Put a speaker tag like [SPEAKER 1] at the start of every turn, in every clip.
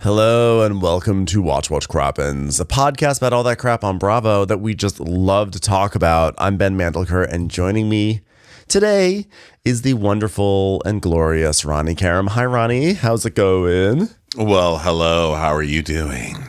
[SPEAKER 1] Hello and welcome to Watch Crappens, a podcast about all that crap on Bravo that we just love to talk about. I'm Ben Mandelker, and joining me today is the wonderful and glorious Ronnie Karam. Hi, Ronnie. How's it going?
[SPEAKER 2] Well, hello. How are you doing?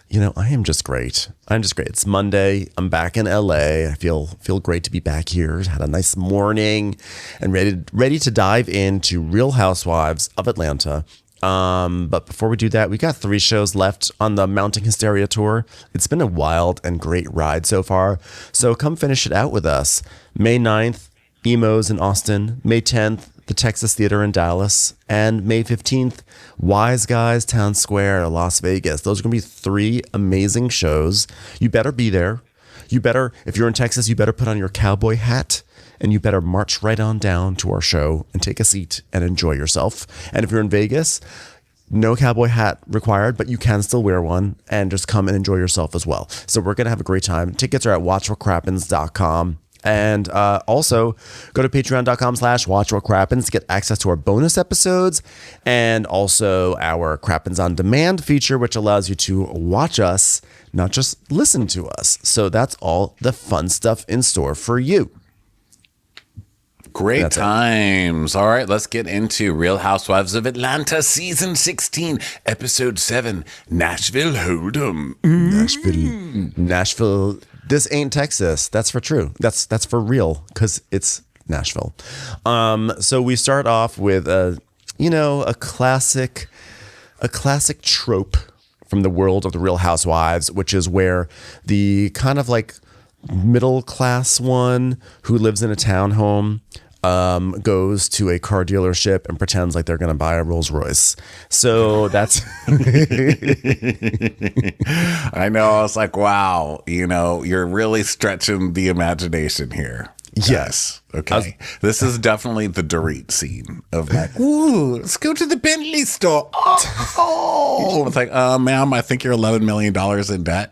[SPEAKER 1] You know, I am just great. It's Monday. I'm back in LA. I feel great to be back here. Had a nice morning and ready to dive into Real Housewives of Atlanta. But before we do that, we got 3 shows left on the Mounting Hysteria tour. It's been a wild and great ride so far. So come finish it out with us. May 9th, Emos in Austin. May 10th, the Texas Theater in Dallas. And May 15th, Wise Guys Town Square, Las Vegas. Those are going to be 3 amazing shows. You better be there. If you're in Texas, you better put on your cowboy hat. And you better march right on down to our show and take a seat and enjoy yourself. And if you're in Vegas, no cowboy hat required, but you can still wear one and just come and enjoy yourself as well. So we're going to have a great time. Tickets are at watchwhatcrappens.com. And also go to patreon.com/watchwhatcrappens to get access to our bonus episodes and also our Crappens on Demand feature, which allows you to watch us, not just listen to us. So that's all the fun stuff in store for you.
[SPEAKER 2] Great times. All right, let's get into Real Housewives of Atlanta, Season 16, Episode 7, Nashville Hold'em.
[SPEAKER 1] Nashville. This ain't Texas. That's for true. That's for real because it's Nashville. So we start off with a classic trope from the world of the Real Housewives, which is where the kind of like middle class one who lives in a townhome goes to a car dealership and pretends like they're going to buy a Rolls Royce. So that's
[SPEAKER 2] I know. I was like, wow, you're really stretching the imagination here.
[SPEAKER 1] Yes.
[SPEAKER 2] Okay. This is definitely the Dorit scene of like, ooh, let's go to the Bentley store. Oh, it's like, ma'am, I think you're $11 million in debt,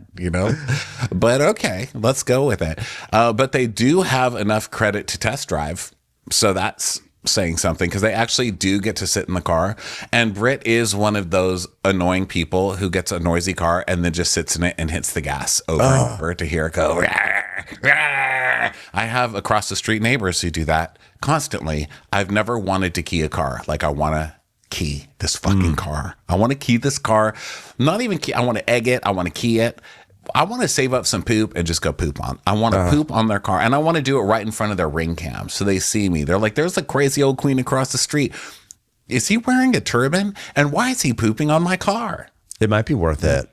[SPEAKER 2] but okay, let's go with it. But they do have enough credit to test drive. So that's saying something because they actually do get to sit in the car. And Britt is one of those annoying people who gets a noisy car and then just sits in it and hits the gas over and over to hear it go. Rah, rah. I have across the street neighbors who do that constantly. I've never wanted to key a car. Like, I want to key this fucking car. I want to key this car. Not even key. I want to egg it. I want to key it. I want to save up some poop and just go poop on. I want to poop on their car, and I want to do it right in front of their ring cam so they see me. They're like, there's a crazy old queen across the street. Is he wearing a turban? And why is he pooping on my car?
[SPEAKER 1] It might be worth it.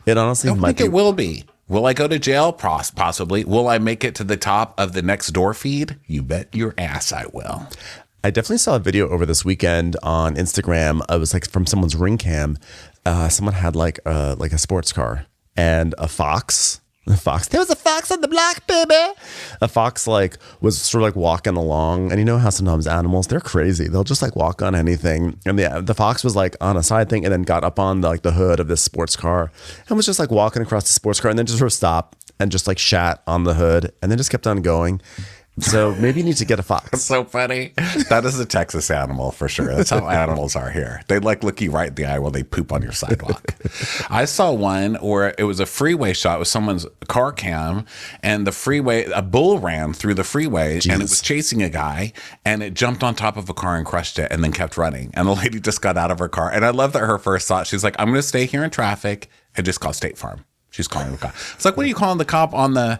[SPEAKER 1] It honestly might be.
[SPEAKER 2] It will be. Will I go to jail? Possibly. Will I make it to the top of the next door feed? You bet your ass I will.
[SPEAKER 1] I definitely saw a video over this weekend on Instagram. It was like from someone's ring cam. Someone had like a sports car. And a fox. There was a fox on the block, baby. A fox was sort of walking along, and you know how sometimes animals, they're crazy. They'll just walk on anything. And the fox was on a side thing and then got up on the hood of this sports car and was just walking across the sports car and then just sort of stopped and just shat on the hood and then just kept on going. So maybe you need to get a fox.
[SPEAKER 2] That's so funny. That is a Texas animal for sure. That's how animals are here. They look you right in the eye while they poop on your sidewalk. I saw one where it was a freeway shot with someone's car cam, and a bull ran through the freeway. Jeez. And it was chasing a guy, and it jumped on top of a car and crushed it and then kept running. And the lady just got out of her car. And I love that her first thought, she's like, I'm going to stay here in traffic and just call State Farm. She's calling the cop. It's like, what are you calling the cop on the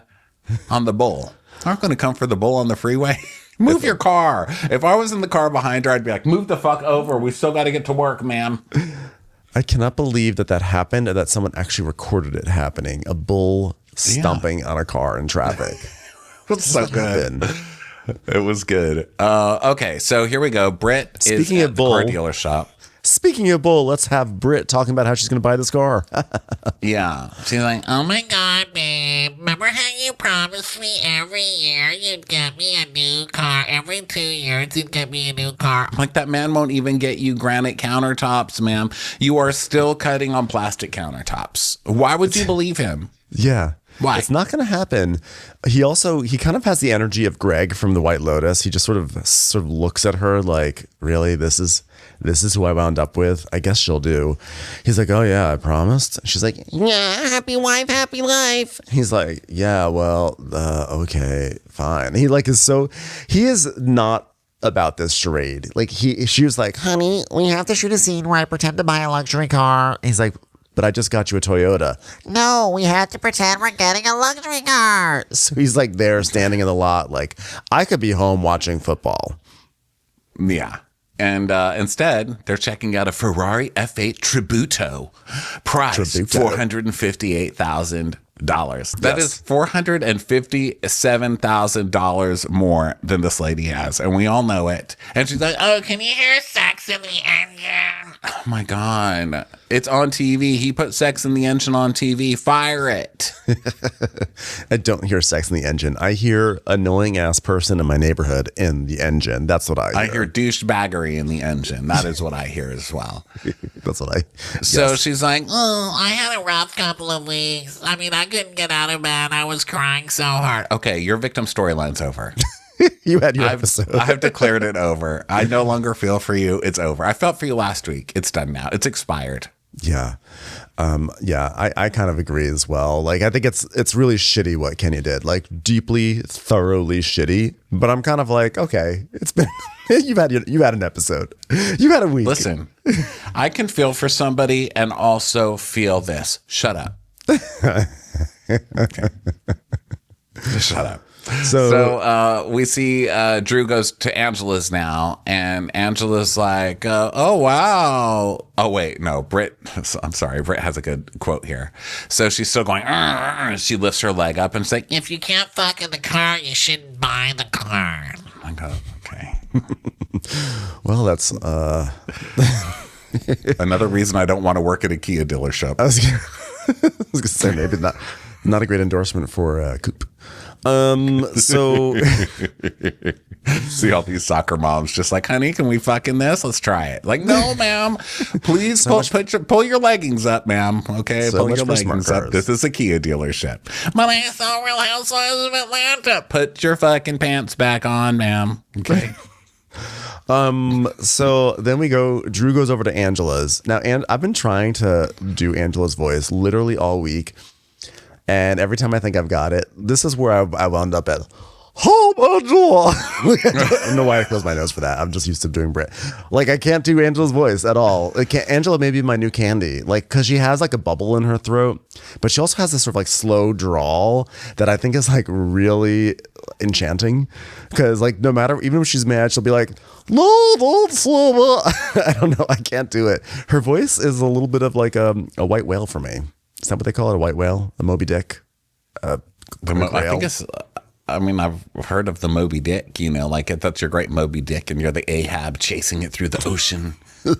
[SPEAKER 2] bull? Aren't going to come for the bull on the freeway. Move your car. If I was in the car behind her, I'd be like, move the fuck over. We still got to get to work, ma'am.
[SPEAKER 1] I cannot believe that happened and that someone actually recorded it happening. A bull stomping on a car in traffic.
[SPEAKER 2] That's so good. It was good. Okay, so here we go. Britt is at the car dealer shop.
[SPEAKER 1] Speaking of bull, let's have Britt talking about how she's going to buy this car.
[SPEAKER 2] Yeah. She's like,
[SPEAKER 3] oh my God, babe. Remember how you promised me every year you'd get me a new car? Every 2 years you'd get me a new car.
[SPEAKER 2] Like, that man won't even get you granite countertops, ma'am. You are still cutting on plastic countertops. Why would you believe him?
[SPEAKER 1] Yeah.
[SPEAKER 2] Why?
[SPEAKER 1] It's not going to happen. He kind of has the energy of Greg from The White Lotus. He just sort of looks at her like, really, this is who I wound up with. I guess she'll do. Is like, oh yeah, I promised. She's like,
[SPEAKER 3] Yeah, happy wife, happy life.
[SPEAKER 1] he's like, yeah, well, okay, fine. He is not about this charade. Like she was like,
[SPEAKER 3] Honey, we have to shoot a scene where I pretend to buy a luxury car.
[SPEAKER 1] he's like, but I just got you a Toyota.
[SPEAKER 3] No, we have to pretend we're getting a luxury car.
[SPEAKER 1] So he's like there standing in the lot like, I could be home watching football.
[SPEAKER 2] Yeah. And instead, they're checking out a Ferrari F8 Tributo, price $458,000. That is $457,000 more than this lady has, and we all know it. And she's like, "Oh,
[SPEAKER 3] Can you hear sex in the engine?
[SPEAKER 2] oh my god, it's on TV. He put Sex in the Engine on TV. Fire it."
[SPEAKER 1] I don't hear sex in the engine. I hear annoying ass person in my neighborhood in the engine. That's what I hear.
[SPEAKER 2] I hear douchebaggery in the engine. That is what I hear as well.
[SPEAKER 1] That's what I.
[SPEAKER 2] So
[SPEAKER 1] yes.
[SPEAKER 2] she's like,
[SPEAKER 3] Oh, I had a rough couple of weeks. I mean, I couldn't get out of bed. I was crying so hard.
[SPEAKER 2] "Okay, your victim storyline's over.
[SPEAKER 1] You had your episode.
[SPEAKER 2] I've declared it over. I no longer feel for you. It's over. I felt for you last week. It's done now. It's expired."
[SPEAKER 1] Yeah. I kind of agree as well. Like, I think it's really shitty what Kenya did, like deeply, thoroughly shitty, but I'm kind of like, okay, it's been, you've had an episode. You've had a week.
[SPEAKER 2] Listen, I can feel for somebody and also feel this. Shut up. Okay. Just shut up. So we see Drew goes to Angela's now, and Angela's like, oh, wow. Oh, wait, no, Britt, I'm sorry, Britt has a good quote here. So she's still going, she lifts her leg up and is like,
[SPEAKER 3] If you can't fuck in the car, you shouldn't buy the car.
[SPEAKER 2] I go, okay.
[SPEAKER 1] Well, that's
[SPEAKER 2] Another reason I don't want to work at a Kia dealership.
[SPEAKER 1] I was gonna say maybe not a great endorsement for Coupe. So
[SPEAKER 2] see all these soccer moms just like, honey, can we fuck in this? Let's try it. Like, no, ma'am. Please pull your leggings up, ma'am. Okay,
[SPEAKER 1] So
[SPEAKER 2] pull
[SPEAKER 1] much
[SPEAKER 2] your
[SPEAKER 1] for smart
[SPEAKER 2] leggings up.
[SPEAKER 1] cars.
[SPEAKER 2] This is a Kia dealership.
[SPEAKER 3] But I saw Real Housewives of Atlanta.
[SPEAKER 2] Put your fucking pants back on, ma'am. Okay.
[SPEAKER 1] So then Drew goes over to Angela's. Now, I've been trying to do Angela's voice literally all week. And every time I think I've got it, this is where I wound up at. Oh, Angela. I don't know why I closed my nose for that. I'm just used to doing Brit. Like, I can't do Angela's voice at all. Angela may be my new Candy. Like, because she has like a bubble in her throat, but she also has this sort of like slow drawl that I think is like really enchanting. Because like no matter, even if she's mad, she'll be like, no, don't slow. I don't know. I can't do it. Her voice is a little bit of like a white whale for me. Is that what they call it? A white whale? A Moby Dick?
[SPEAKER 2] I think it's, I mean, I've heard of the Moby Dick, you know, like that's your great Moby Dick and you're the Ahab chasing it through the ocean.
[SPEAKER 1] She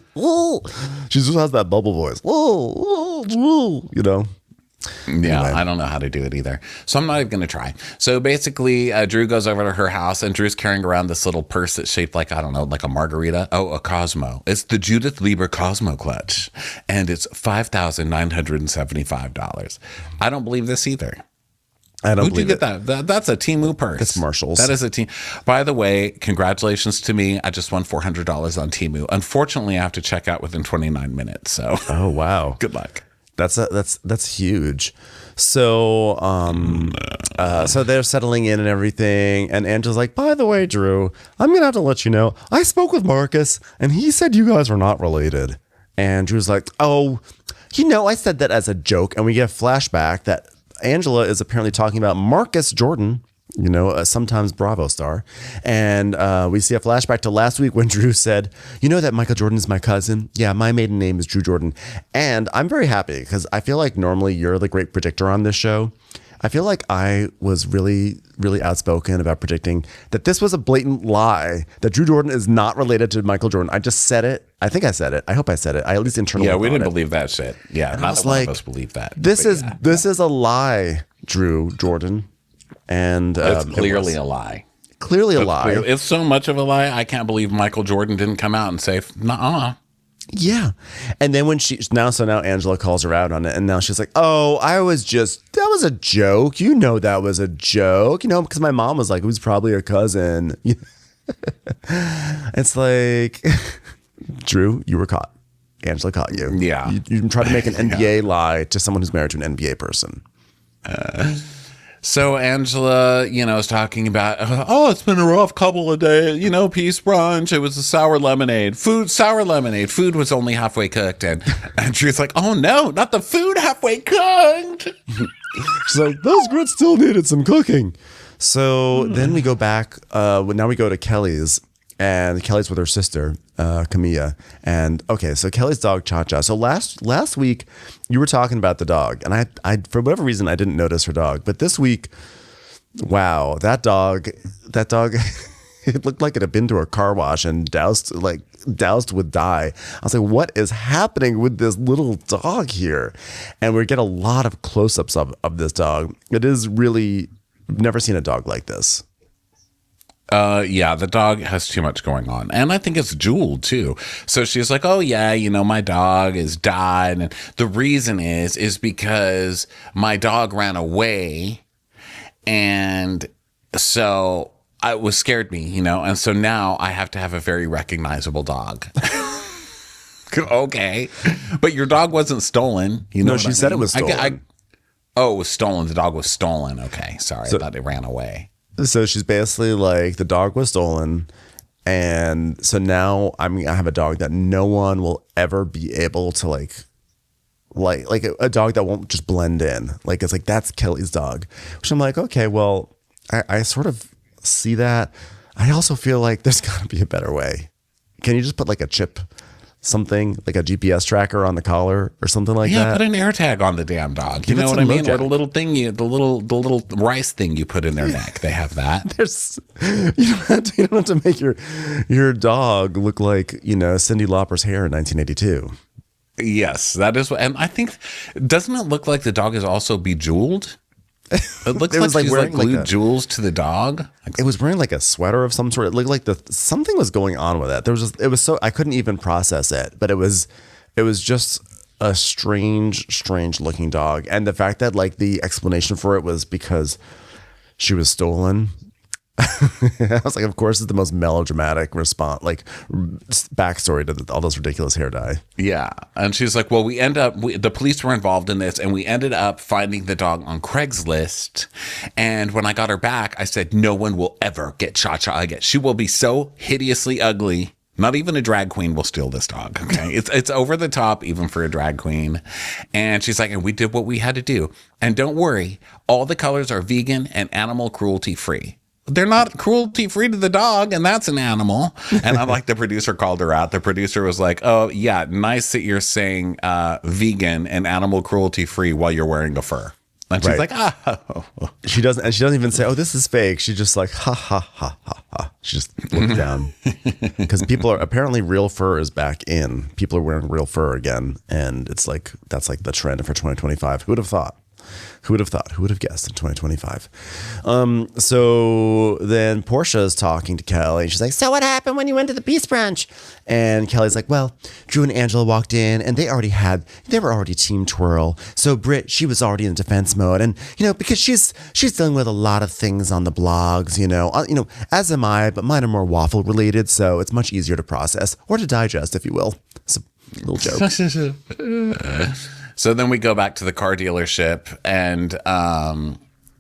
[SPEAKER 1] just has that bubble voice. You know?
[SPEAKER 2] Yeah,
[SPEAKER 1] Anyway.
[SPEAKER 2] I don't know how to do it either. So I'm not even going to try. So basically, Drew goes over to her house and Drew's carrying around this little purse that's shaped like, I don't know, like a margarita. Oh, a Cosmo. It's the Judith Lieber Cosmo clutch. And it's $5,975. I don't believe this either.
[SPEAKER 1] I don't
[SPEAKER 2] Who'd you
[SPEAKER 1] believe
[SPEAKER 2] get
[SPEAKER 1] it.
[SPEAKER 2] that? That's a Temu purse.
[SPEAKER 1] It's Marshall's.
[SPEAKER 2] That is a team. By the way, congratulations to me. I just won $400 on Temu. Unfortunately, I have to check out within 29 minutes. So,
[SPEAKER 1] Oh, wow.
[SPEAKER 2] good luck.
[SPEAKER 1] That's huge. So so they're settling in and everything, and Angela's like, by the way, Drew, I'm gonna have to let you know, I spoke with Marcus and he said you guys are not related. And Drew's like, oh, I said that as a joke. And we get a flashback that Angela is apparently talking about Marcus Jordan, sometimes Bravo star. And we see a flashback to last week when Drew said, that Michael Jordan is my cousin. Yeah, my maiden name is Drew Jordan. And I'm very happy because I feel like normally you're the great predictor on this show. I feel like I was really, really outspoken about predicting that this was a blatant lie, that Drew Jordan is not related to Michael Jordan. I just said it. I think I said it. I hope I said it. I at least internally.
[SPEAKER 2] Yeah, we didn't believe that shit. Yeah,
[SPEAKER 1] And
[SPEAKER 2] not one of us believed that.
[SPEAKER 1] This is a lie, Drew Jordan. And
[SPEAKER 2] It's clearly a lie.
[SPEAKER 1] Clearly a lie.
[SPEAKER 2] It's so much of a lie. I can't believe Michael Jordan didn't come out and say, "Nuh-uh."
[SPEAKER 1] Yeah. And then when now Angela calls her out on it. And now she's like, oh, that was a joke. You know, that was a joke, because my mom was like, it was probably a cousin. It's like, Drew, you were caught. Angela caught you.
[SPEAKER 2] Yeah.
[SPEAKER 1] You tried to make an NBA lie to someone who's married to an NBA person.
[SPEAKER 2] So Angela, is talking about, it's been a rough couple of days, peace brunch. It was a sour lemonade. Sour lemonade. Food was only halfway cooked. And Drew's like, oh no, not the food halfway cooked.
[SPEAKER 1] She's like, those grits still needed some cooking. So then we go back. Now we go to Kelly's. And Kelly's with her sister, Camilla. And okay, so Kelly's dog, Cha-Cha. So last week, you were talking about the dog. And I for whatever reason, I didn't notice her dog. But this week, wow, that dog, it looked like it had been to a car wash and doused with dye. I was like, what is happening with this little dog here? And we get a lot of close-ups of this dog. It is really, I've never seen a dog like this.
[SPEAKER 2] Yeah, the dog has too much going on. And I think it's Jewel too. So she's like, oh yeah, my dog has died. And the reason is because my dog ran away. And so it scared me, and so now I have to have a very recognizable dog. Okay. But your dog wasn't stolen.
[SPEAKER 1] No, she said it was stolen.
[SPEAKER 2] It was stolen. The dog was stolen. Okay. Sorry. I thought it ran away.
[SPEAKER 1] So she's basically like, the dog was stolen. And so now I have a dog that no one will ever be able to like a dog that won't just blend in. Like, it's like, that's Kelly's dog, which I'm like, okay, well, I sort of see that. I also feel like there's gotta be a better way. Can you just put like a chip, something like a GPS tracker on the collar or something like that?
[SPEAKER 2] Yeah, put an AirTag on the damn dog. You know what I mean? Or the little thing, the little rice thing you put in their neck. They have that.
[SPEAKER 1] You don't have to make your dog look like Cyndi Lauper's hair in 1982.
[SPEAKER 2] Yes, that is. And I think, doesn't it look like the dog is also bejeweled? It looks like she's like glued jewels to the dog.
[SPEAKER 1] It was wearing like a sweater of some sort. It looked like something was going on with it. It was so, I couldn't even process it, but it was just a strange looking dog. And the fact that like the explanation for it was because she was stolen. I was like, of course, it's the most melodramatic response, like backstory to all those ridiculous hair dye.
[SPEAKER 2] Yeah. And she's like, well, the police were involved in this, and we ended up finding the dog on Craigslist. And when I got her back, I said, no one will ever get Cha-Cha again. She will be so hideously ugly. Not even a drag queen will steal this dog. Okay. It's over the top, even for a drag queen. And she's like, and we did what we had to do. And don't worry, all the colors are vegan and animal cruelty free. They're not cruelty free to the dog, and that's an animal. And I'm like, the producer called her out. The producer was like, oh yeah, nice that you're saying vegan and animal cruelty free while you're wearing a fur. And she's like, oh.
[SPEAKER 1] She doesn't even say, oh, this is fake. She's just like, ha ha ha ha ha. She just looks down. Because apparently real fur is back in. People are wearing real fur again. And it's like, that's like the trend for 2025. Who would have thought? Who would have thought? Who would have guessed in 2025? So then Portia's talking to Kelly. And she's like, so what happened when you went to the peace brunch? And Kelly's like, well, Drew and Angela walked in and they were already team twirl. So Britt, she was already in defense mode. And, because she's dealing with a lot of things on the blogs, as am I, but mine are more waffle related. So it's much easier to process or to digest, if you will. It's a little joke.
[SPEAKER 2] So then we go back to the car dealership, and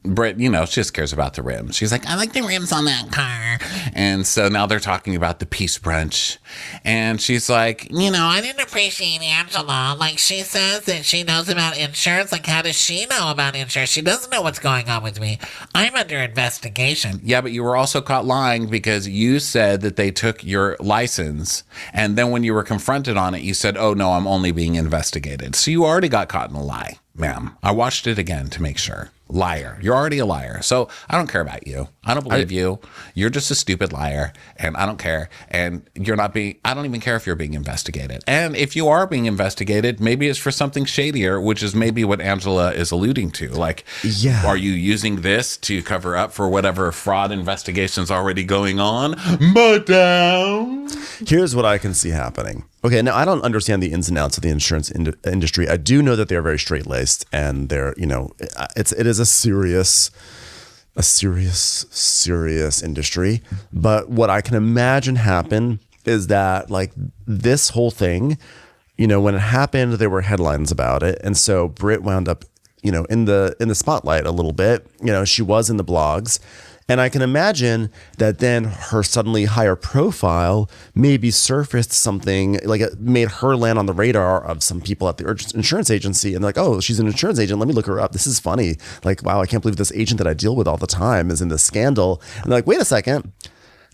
[SPEAKER 2] Britt, she just cares about the rims. She's like, I like the rims on that car. And so now they're talking about the peace brunch. And she's like,
[SPEAKER 3] I didn't appreciate Angela. Like, she says that she knows about insurance. Like, how does she know about insurance? She doesn't know what's going on with me. I'm under investigation.
[SPEAKER 2] Yeah, but you were also caught lying because you said that they took your license. And then when you were confronted on it, you said, oh, no, I'm only being investigated. So you already got caught in a lie, ma'am. I watched it again to make sure. Liar. You're already a liar. So I don't care about you. I don't believe you. You're just a stupid liar, and I don't care. And I don't even care if you're being investigated. And if you are being investigated, maybe it's for something shadier, which is maybe what Angela is alluding to. Like, are you using this to cover up for whatever fraud investigation's already going on? Madam.
[SPEAKER 1] Here's what I can see happening. Okay, now I don't understand the ins and outs of the insurance industry. I do know that they're very straight-laced, and they're, it is a serious industry. But what I can imagine happen is that, like, this whole thing, when it happened, there were headlines about it, and so Britt wound up, in the spotlight a little bit. She was in the blogs. And I can imagine that then her suddenly higher profile maybe surfaced something, like it made her land on the radar of some people at the insurance agency. And they're like, oh, she's an insurance agent. Let me look her up. This is funny. Like, wow, I can't believe this agent that I deal with all the time is in this scandal. And they're like, wait a second.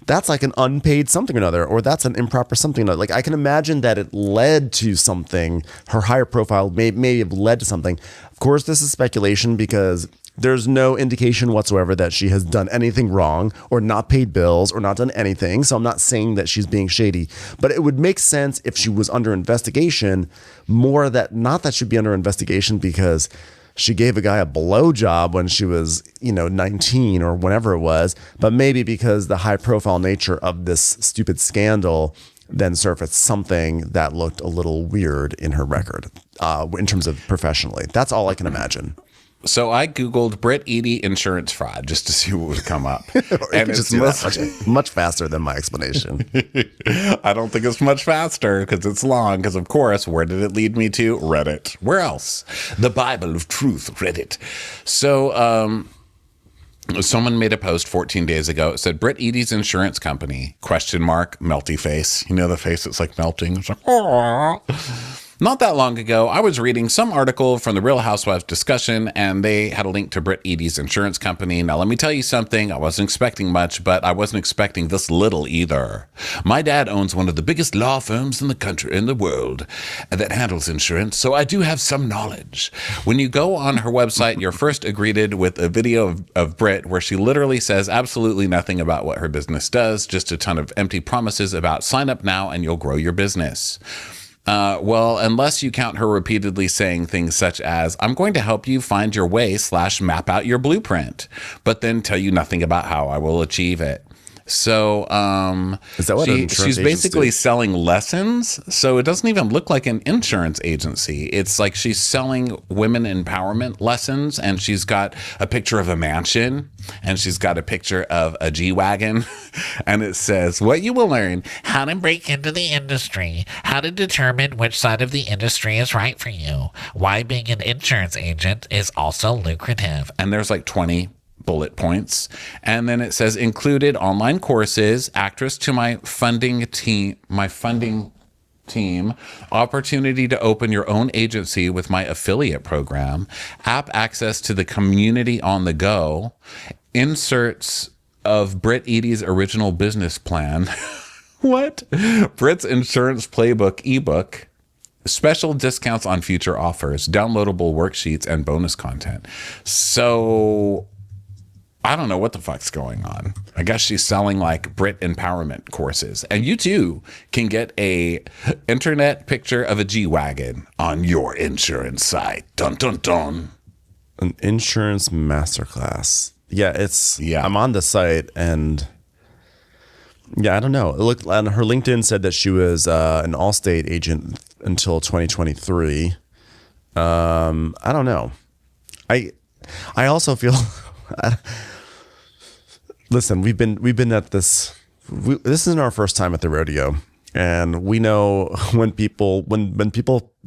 [SPEAKER 1] That's like an unpaid something or another, or that's an improper something or another. Like, I can imagine that it led to something. Her higher profile may have led to something. Of course, this is speculation because there's no indication whatsoever that she has done anything wrong or not paid bills or not done anything. So I'm not saying that she's being shady, but it would make sense if she was under investigation not that she'd be under investigation because she gave a guy a blowjob when she was, 19 or whenever it was, but maybe because the high profile nature of this stupid scandal then surfaced something that looked a little weird in her record in terms of professionally. That's all I can imagine.
[SPEAKER 2] So I Googled Britt Eady insurance fraud just to see what would come up.
[SPEAKER 1] And it's much faster than my explanation.
[SPEAKER 2] I don't think it's much faster because it's long. Because, of course, where did it lead me to? Reddit. Where else? The Bible of Truth, Reddit. So someone made a post 14 days ago. It said, Britt Eady's insurance company, ? Melty face. You know the face that's like melting? It's like, aww. Not that long ago, I was reading some article from the Real Housewives discussion, and they had a link to Britt Eady's insurance company. Now, let me tell you something. I wasn't expecting much, but I wasn't expecting this little either. My dad owns one of the biggest law firms in the world that handles insurance, so I do have some knowledge. When you go on her website, you're first greeted with a video of Britt where she literally says absolutely nothing about what her business does, just a ton of empty promises about sign up now and you'll grow your business. Well, unless you count her repeatedly saying things such as, I'm going to help you find your way / map out your blueprint, but then tell you nothing about how I will achieve it. So
[SPEAKER 1] is that what
[SPEAKER 2] she's basically selling lessons. So it doesn't even look like an insurance agency. It's like she's selling women empowerment lessons, and she's got a picture of a mansion and she's got a picture of a G-Wagon and it says, what you will learn,
[SPEAKER 3] how to break into the industry, how to determine which side of the industry is right for you, why being an insurance agent is also lucrative.
[SPEAKER 2] And there's like 20 bullet points. And then it says included online courses, access to my funding team, opportunity to open your own agency with my affiliate program, app access to the community on the go, inserts of Britt Eady's original business plan. What? Britt's insurance playbook ebook, special discounts on future offers, downloadable worksheets, and bonus content. So I don't know what the fuck's going on. I guess she's selling like Brit empowerment courses. And you too can get a internet picture of a G-Wagon on your insurance site. Dun, dun, dun.
[SPEAKER 1] An insurance masterclass. Yeah, I'm on the site and I don't know. It looked on her LinkedIn said that she was an Allstate agent until 2023. I don't know. I also feel listen, we've been at this. This isn't our first time at the rodeo, and we know when people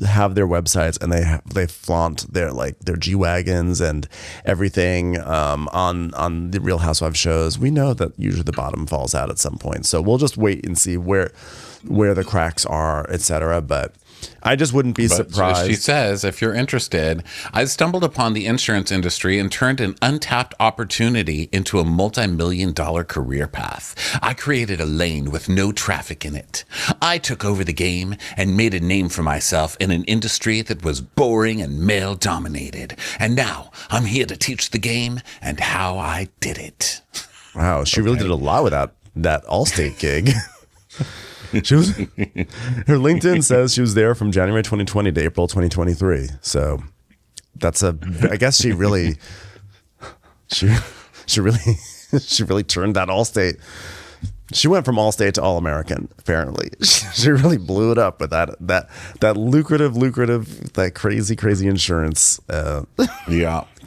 [SPEAKER 1] have their websites and they flaunt their G-Wagons and everything on the Real Housewives shows. We know that usually the bottom falls out at some point. So we'll just wait and see where the cracks are, etc. But I just wouldn't be surprised.
[SPEAKER 2] She says, if you're interested, I stumbled upon the insurance industry and turned an untapped opportunity into a multi-million-dollar career path. I created a lane with no traffic in it. I took over the game and made a name for myself in an industry that was boring and male dominated. And now I'm here to teach the game and how I did it.
[SPEAKER 1] Wow, she really did a lot with that Allstate gig. She was her LinkedIn says she was there from January 2020 to April 2023. So that's I guess she really she really turned that Allstate. She went from Allstate to All American, apparently. She really blew it up with that lucrative, that crazy insurance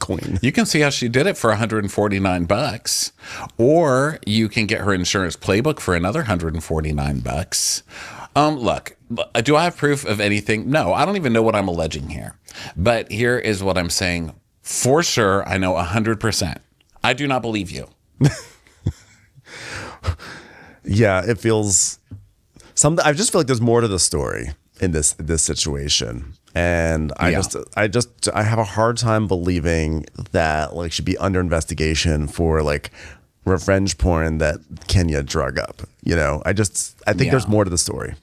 [SPEAKER 1] queen.
[SPEAKER 2] You can see how she did it for $149, or you can get her insurance playbook for another $149. Look, do I have proof of anything? No, I don't even know what I'm alleging here. But here is what I'm saying. For sure, I know 100%. I do not believe you.
[SPEAKER 1] Yeah, it feels something. I just feel like there's more to the story in this situation, and I have a hard time believing that like she'd be under investigation for like revenge porn that Kenya drug up. You know, I think there's more to the story.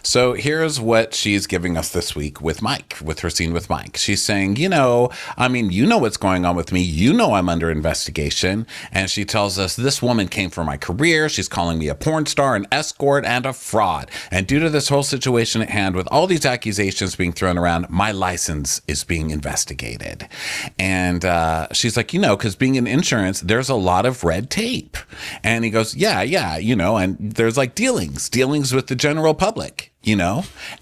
[SPEAKER 2] So here's what she's giving us this week with Mike, with her scene with Mike. She's saying, you know what's going on with me. You know I'm under investigation. And she tells us this woman came for my career. She's calling me a porn star, an escort, and a fraud. And due to this whole situation at hand, with all these accusations being thrown around, my license is being investigated. And she's like, because being in insurance, there's a lot of red tape. And he goes, yeah, and there's like dealings with the general public.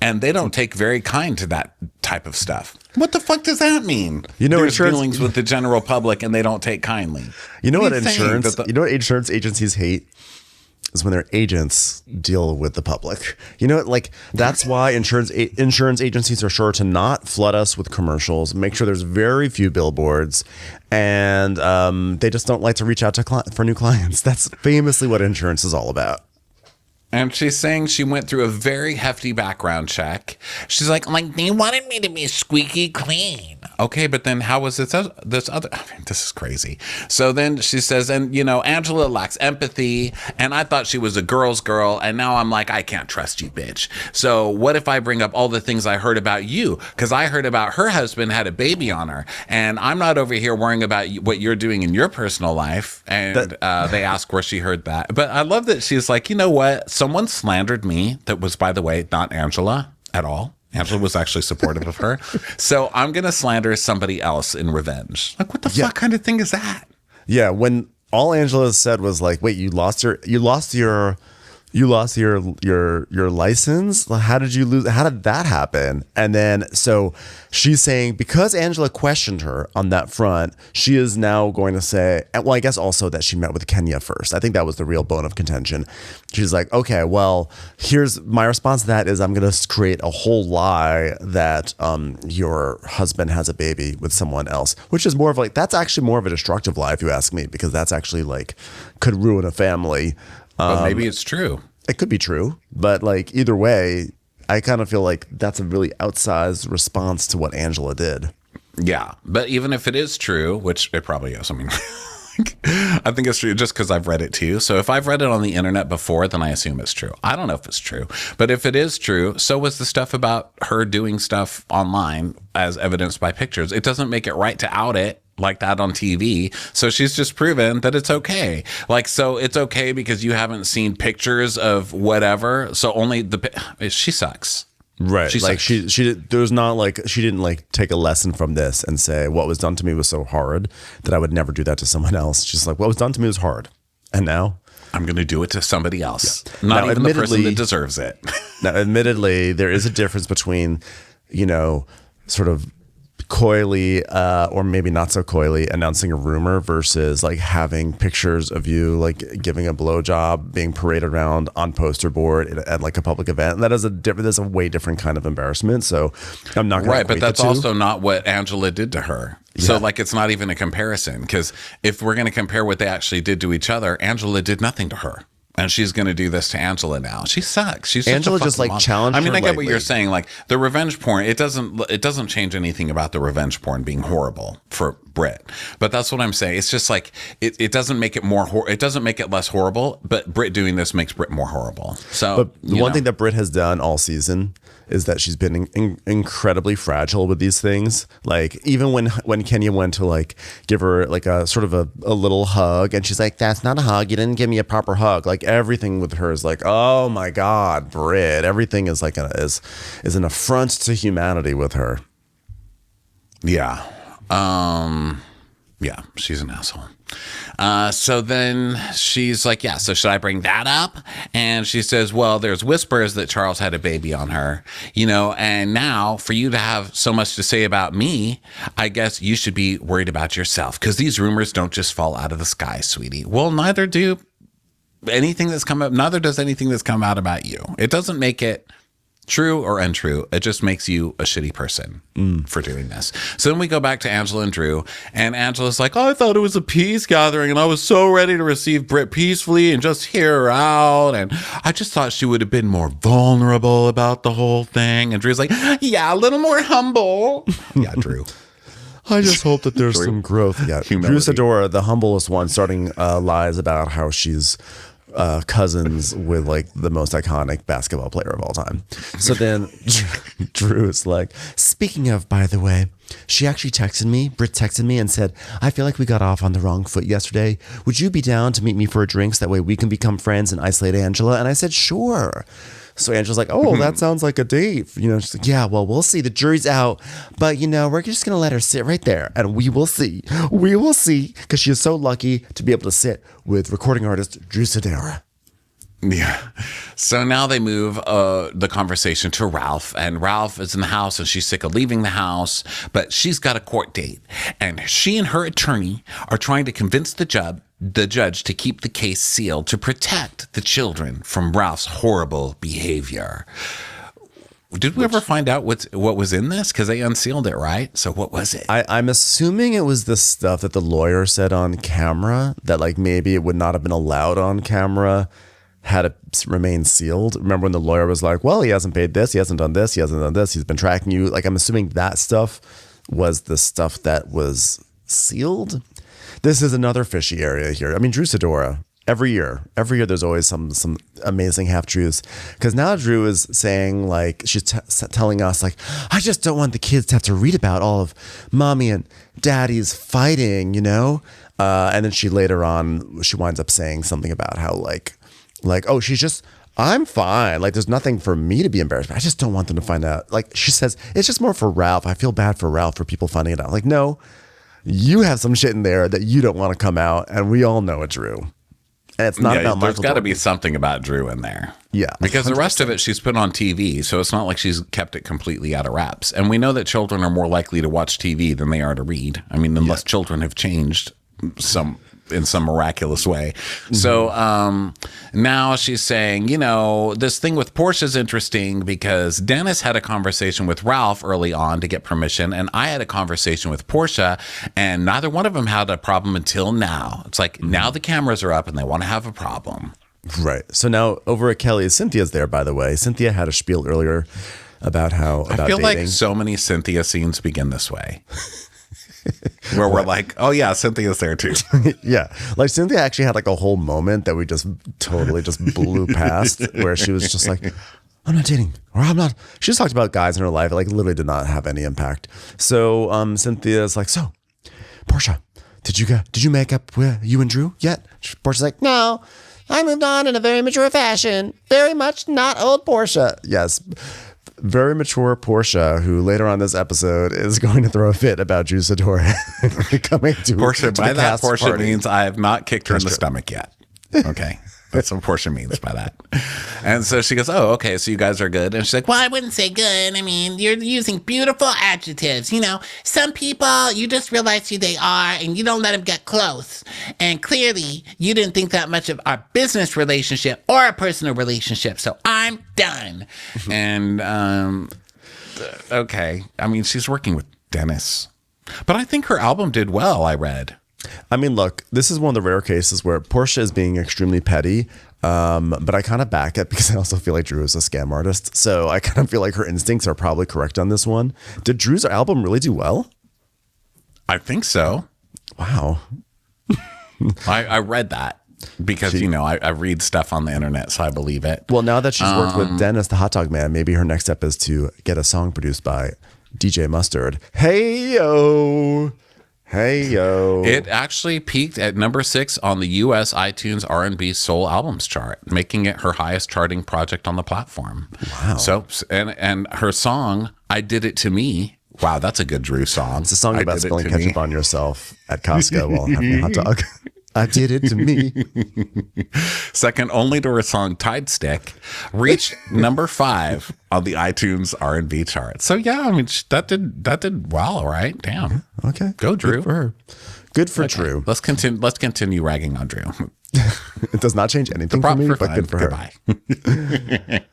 [SPEAKER 2] And they don't take very kind to that type of stuff. What the fuck does that mean? There's dealings with the general public and they don't take kindly.
[SPEAKER 1] What insurance agencies hate is when their agents deal with the public. That's why insurance agencies are sure to not flood us with commercials, make sure there's very few billboards, and they just don't like to reach out for new clients. That's famously what insurance is all about.
[SPEAKER 2] And she's saying she went through a very hefty background check. She's like,
[SPEAKER 3] they wanted me to be squeaky clean.
[SPEAKER 2] Okay, but then how was this other? This is crazy. So then she says, and Angela lacks empathy, and I thought she was a girl's girl, and now I'm like, I can't trust you, bitch. So what if I bring up all the things I heard about you? Because I heard about her husband had a baby on her, and I'm not over here worrying about what you're doing in your personal life. And they ask where she heard that. But I love that she's like, you know what? Someone slandered me. That was, by the way, not Angela at all. Angela was actually supportive of her. So I'm going to slander somebody else in revenge. Like, what the fuck kind of thing is that?
[SPEAKER 1] Yeah. When all Angela said was like, wait, you lost your license? How did you lose? How did that happen? And then, so she's saying because Angela questioned her on that front, she is now going to say, well, I guess also that she met with Kenya first. I think that was the real bone of contention. She's like, okay, well, here's my response to that is I'm going to create a whole lie that your husband has a baby with someone else, which is more of like, that's actually more of a destructive lie if you ask me, because that's actually like could ruin a family.
[SPEAKER 2] But maybe it's true.
[SPEAKER 1] It could be true, but like either way, I kind of feel like that's a really outsized response to what Angela did.
[SPEAKER 2] Yeah, but even if it is true, which it probably is, I mean, I think it's true just because I've read it too. So if I've read it on the internet before, then I assume it's true. I don't know if it's true, but if it is true, so was the stuff about her doing stuff online as evidenced by pictures. It doesn't make it right to out it like that on TV. So she's just proven that it's okay. Like, so it's okay because you haven't seen pictures of whatever. So only she sucks.
[SPEAKER 1] Right. She like sucks. She didn't like take a lesson from this and say what was done to me was so hard that I would never do that to someone else. She's like, what was done to me was hard. And now
[SPEAKER 2] I'm going to do it to somebody else. Yeah. Not now, even the person that deserves it.
[SPEAKER 1] Now, admittedly, there is a difference between, sort of coyly or maybe not so coyly announcing a rumor versus like having pictures of you like giving a blowjob being paraded around on poster board at like a public event. That is there's a way different kind of embarrassment. So I'm not going to
[SPEAKER 2] but that's also not what Angela did to her. Yeah. So like it's not even a comparison, because if we're going to compare what they actually did to each other, Angela did nothing to her. And she's going to do this to Angela now. She sucks. She's
[SPEAKER 1] Angela
[SPEAKER 2] such a
[SPEAKER 1] just
[SPEAKER 2] fucking
[SPEAKER 1] like
[SPEAKER 2] monster.
[SPEAKER 1] challenged
[SPEAKER 2] I mean,
[SPEAKER 1] her
[SPEAKER 2] I get what
[SPEAKER 1] lightly.
[SPEAKER 2] you're saying. Like the revenge porn, it doesn't change anything about the revenge porn being horrible for Brit. But that's what I'm saying. It's just like it doesn't make it it doesn't make it less horrible. But Brit doing this makes Brit more horrible. So,
[SPEAKER 1] But the one thing that Brit has done all season is that she's been incredibly fragile with these things. Like even when Kenya went to like give her like a sort of a little hug, and she's like, "That's not a hug. You didn't give me a proper hug." Like everything with her is like, "Oh my God, Brit!" Everything is like is an affront to humanity with her.
[SPEAKER 2] Yeah. Yeah, she's an asshole. So then she's like, yeah, so should I bring that up? And she says, well, there's whispers that Charles had a baby on her, and now for you to have so much to say about me, I guess you should be worried about yourself because these rumors don't just fall out of the sky, sweetie. Well, neither does anything that's come out about you. It doesn't make it true or untrue. It just makes you a shitty person for doing this. So then we go back to Angela and Drew, and Angela's like, oh, I thought it was a peace gathering, and I was so ready to receive Brit peacefully and just hear her out, and I just thought she would have been more vulnerable about the whole thing. And Drew's like, yeah, a little more humble. Yeah, Drew.
[SPEAKER 1] I just hope that there's some growth. Yeah,
[SPEAKER 2] Humility.
[SPEAKER 1] Drew Sidora, the humblest one, starting lies about how she's cousins with like the most iconic basketball player of all time. So then Drew is like, speaking of, by the way, she actually Brit texted me and said, I feel like we got off on the wrong foot yesterday. Would you be down to meet me for a drink so that way we can become friends and isolate Angela? And I said, sure. So Angela's like, oh, that sounds like a date. She's like, yeah, well, we'll see. The jury's out. But, we're just going to let her sit right there. And we will see. We will see. Because she is so lucky to be able to sit with recording artist Drew Sidora.
[SPEAKER 2] Yeah. So now they move the conversation to Ralph, and Ralph is in the house and she's sick of leaving the house, but she's got a court date, and she and her attorney are trying to convince the judge to keep the case sealed to protect the children from Ralph's horrible behavior. Did we ever find out what was in this? Because they unsealed it, right? So what was it?
[SPEAKER 1] I'm assuming it was the stuff that the lawyer said on camera that like maybe it would not have been allowed on camera had it remained sealed. Remember when the lawyer was like, well, he hasn't paid this, he hasn't done this, he hasn't done this, he's been tracking you. Like, I'm assuming that stuff was the stuff that was sealed. This is another fishy area here. I mean, Drew Sidora, every year there's always some amazing half-truths. Because now Drew is saying, like, she's telling us, like, I just don't want the kids to have to read about all of mommy and daddy's fighting, and then she later on, she winds up saying something about how, like, oh, I'm fine. Like, there's nothing for me to be embarrassed about. I just don't want them to find out. Like, she says, it's just more for Ralph. I feel bad for Ralph for people finding it out. Like, no, you have some shit in there that you don't want to come out, and we all know it's Drew. And it's not about Michael.
[SPEAKER 2] There's got to be something about Drew in there.
[SPEAKER 1] Yeah.
[SPEAKER 2] Because
[SPEAKER 1] 100%.
[SPEAKER 2] the rest of it she's put on TV, so it's not like she's kept it completely out of wraps. And we know that children are more likely to watch TV than they are to read. I mean, unless children have changed in some miraculous way. Mm-hmm. So now she's saying, this thing with Portia's interesting because Dennis had a conversation with Ralph early on to get permission, and I had a conversation with Portia, and neither one of them had a problem until now. It's like, now the cameras are up and they want to have a problem.
[SPEAKER 1] Right. So now over at Kelly's, Cynthia's there, by the way. Cynthia had a spiel earlier about
[SPEAKER 2] I feel
[SPEAKER 1] dating.
[SPEAKER 2] like so many Cynthia scenes begin this way. Where we're like, oh yeah, Cynthia's there too.
[SPEAKER 1] Yeah. Like Cynthia actually had like a whole moment that we just totally just blew past where she was just like, I'm not dating, or I'm not. She just talked about guys in her life. It like literally did not have any impact. So Cynthia's like, so Portia, did you make up with you and Drew yet? Portia's like, no, I moved on in a very mature fashion. Very much not old Portia. Yes. Very mature Portia, who later on this episode is going to throw a fit about Drew Sidora coming to
[SPEAKER 2] Portia.
[SPEAKER 1] To
[SPEAKER 2] by
[SPEAKER 1] the
[SPEAKER 2] that,
[SPEAKER 1] cast
[SPEAKER 2] Portia
[SPEAKER 1] party.
[SPEAKER 2] means I have not kicked her in the stomach yet. Okay. That's what Portia means by that. And so she goes, oh, okay, so you guys are good. And she's like,
[SPEAKER 3] Well, I wouldn't say good. I mean, you're using beautiful adjectives. Some people, you just realize who they are and you don't let them get close. And clearly, you didn't think that much of our business relationship or our personal relationship. So I'm done.
[SPEAKER 2] and okay. I mean, she's working with Dennis. But I think her album did well, I read.
[SPEAKER 1] I mean, look, this is one of the rare cases where Portia is being extremely petty, but I kind of back it because I also feel like Drew is a scam artist. So I kind of feel like her instincts are probably correct on this one. Did Drew's album really do well?
[SPEAKER 2] I think so.
[SPEAKER 1] Wow.
[SPEAKER 2] I read that because, I read stuff on the internet, so I believe it.
[SPEAKER 1] Well, now that she's worked with Dennis, the hot dog man, maybe her next step is to get a song produced by DJ Mustard. Hey, yo. Hey, yo.
[SPEAKER 2] It actually peaked at number 6 on the U.S. iTunes R&B Soul Albums chart, making it her highest charting project on the platform.
[SPEAKER 1] Wow.
[SPEAKER 2] So, and her song, I Did It To Me. Wow, that's a good Drew song.
[SPEAKER 1] It's a song about spilling ketchup on yourself at Costco while having a hot dog. I did it to me.
[SPEAKER 2] Second only to her song Tide Stick, reached number 5 on the iTunes R&B chart. So yeah, I mean that did well, all right. Damn.
[SPEAKER 1] Okay.
[SPEAKER 2] Go Drew.
[SPEAKER 1] Good for her. Good for Drew.
[SPEAKER 2] Let's continue ragging on Drew.
[SPEAKER 1] It does not change anything for me, but good for her.
[SPEAKER 2] Goodbye.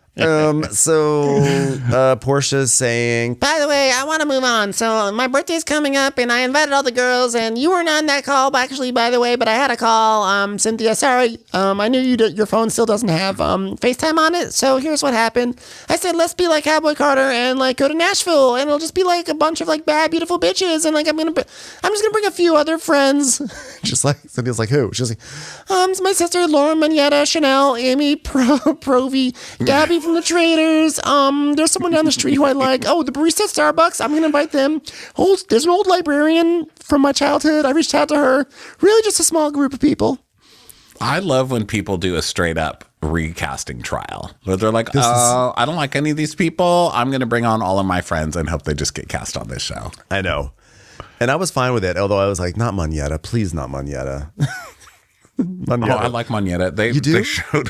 [SPEAKER 1] So Portia's saying,
[SPEAKER 4] by the way, I want to move on. So my birthday's coming up and I invited all the girls and you weren't on that call, actually, by the way, but I had a call. Cynthia, sorry. I knew your phone still doesn't have FaceTime on it. So here's what happened. I said, let's be like Cowboy Carter and like go to Nashville and it'll just be like a bunch of like bad, beautiful bitches. And like, I'm just going to bring a few other friends.
[SPEAKER 1] just like, Cynthia's like, who? She's like,
[SPEAKER 4] my sister, Laura Manetta, Chanel, Amy, Provy, Gabby from the Traders. There's someone down the street who I like. Oh, the barista at Starbucks. I'm going to invite them. Oh, there's an old librarian from my childhood. I reached out to her. Really just a small group of people.
[SPEAKER 2] I love when people do a straight up recasting trial where they're like, I don't like any of these people. I'm going to bring on all of my friends and hope they just get cast on this show.
[SPEAKER 1] I know. And I was fine with it, although I was like, not Manetta. Please, not Manetta.
[SPEAKER 2] Oh, I like Manetta. They showed...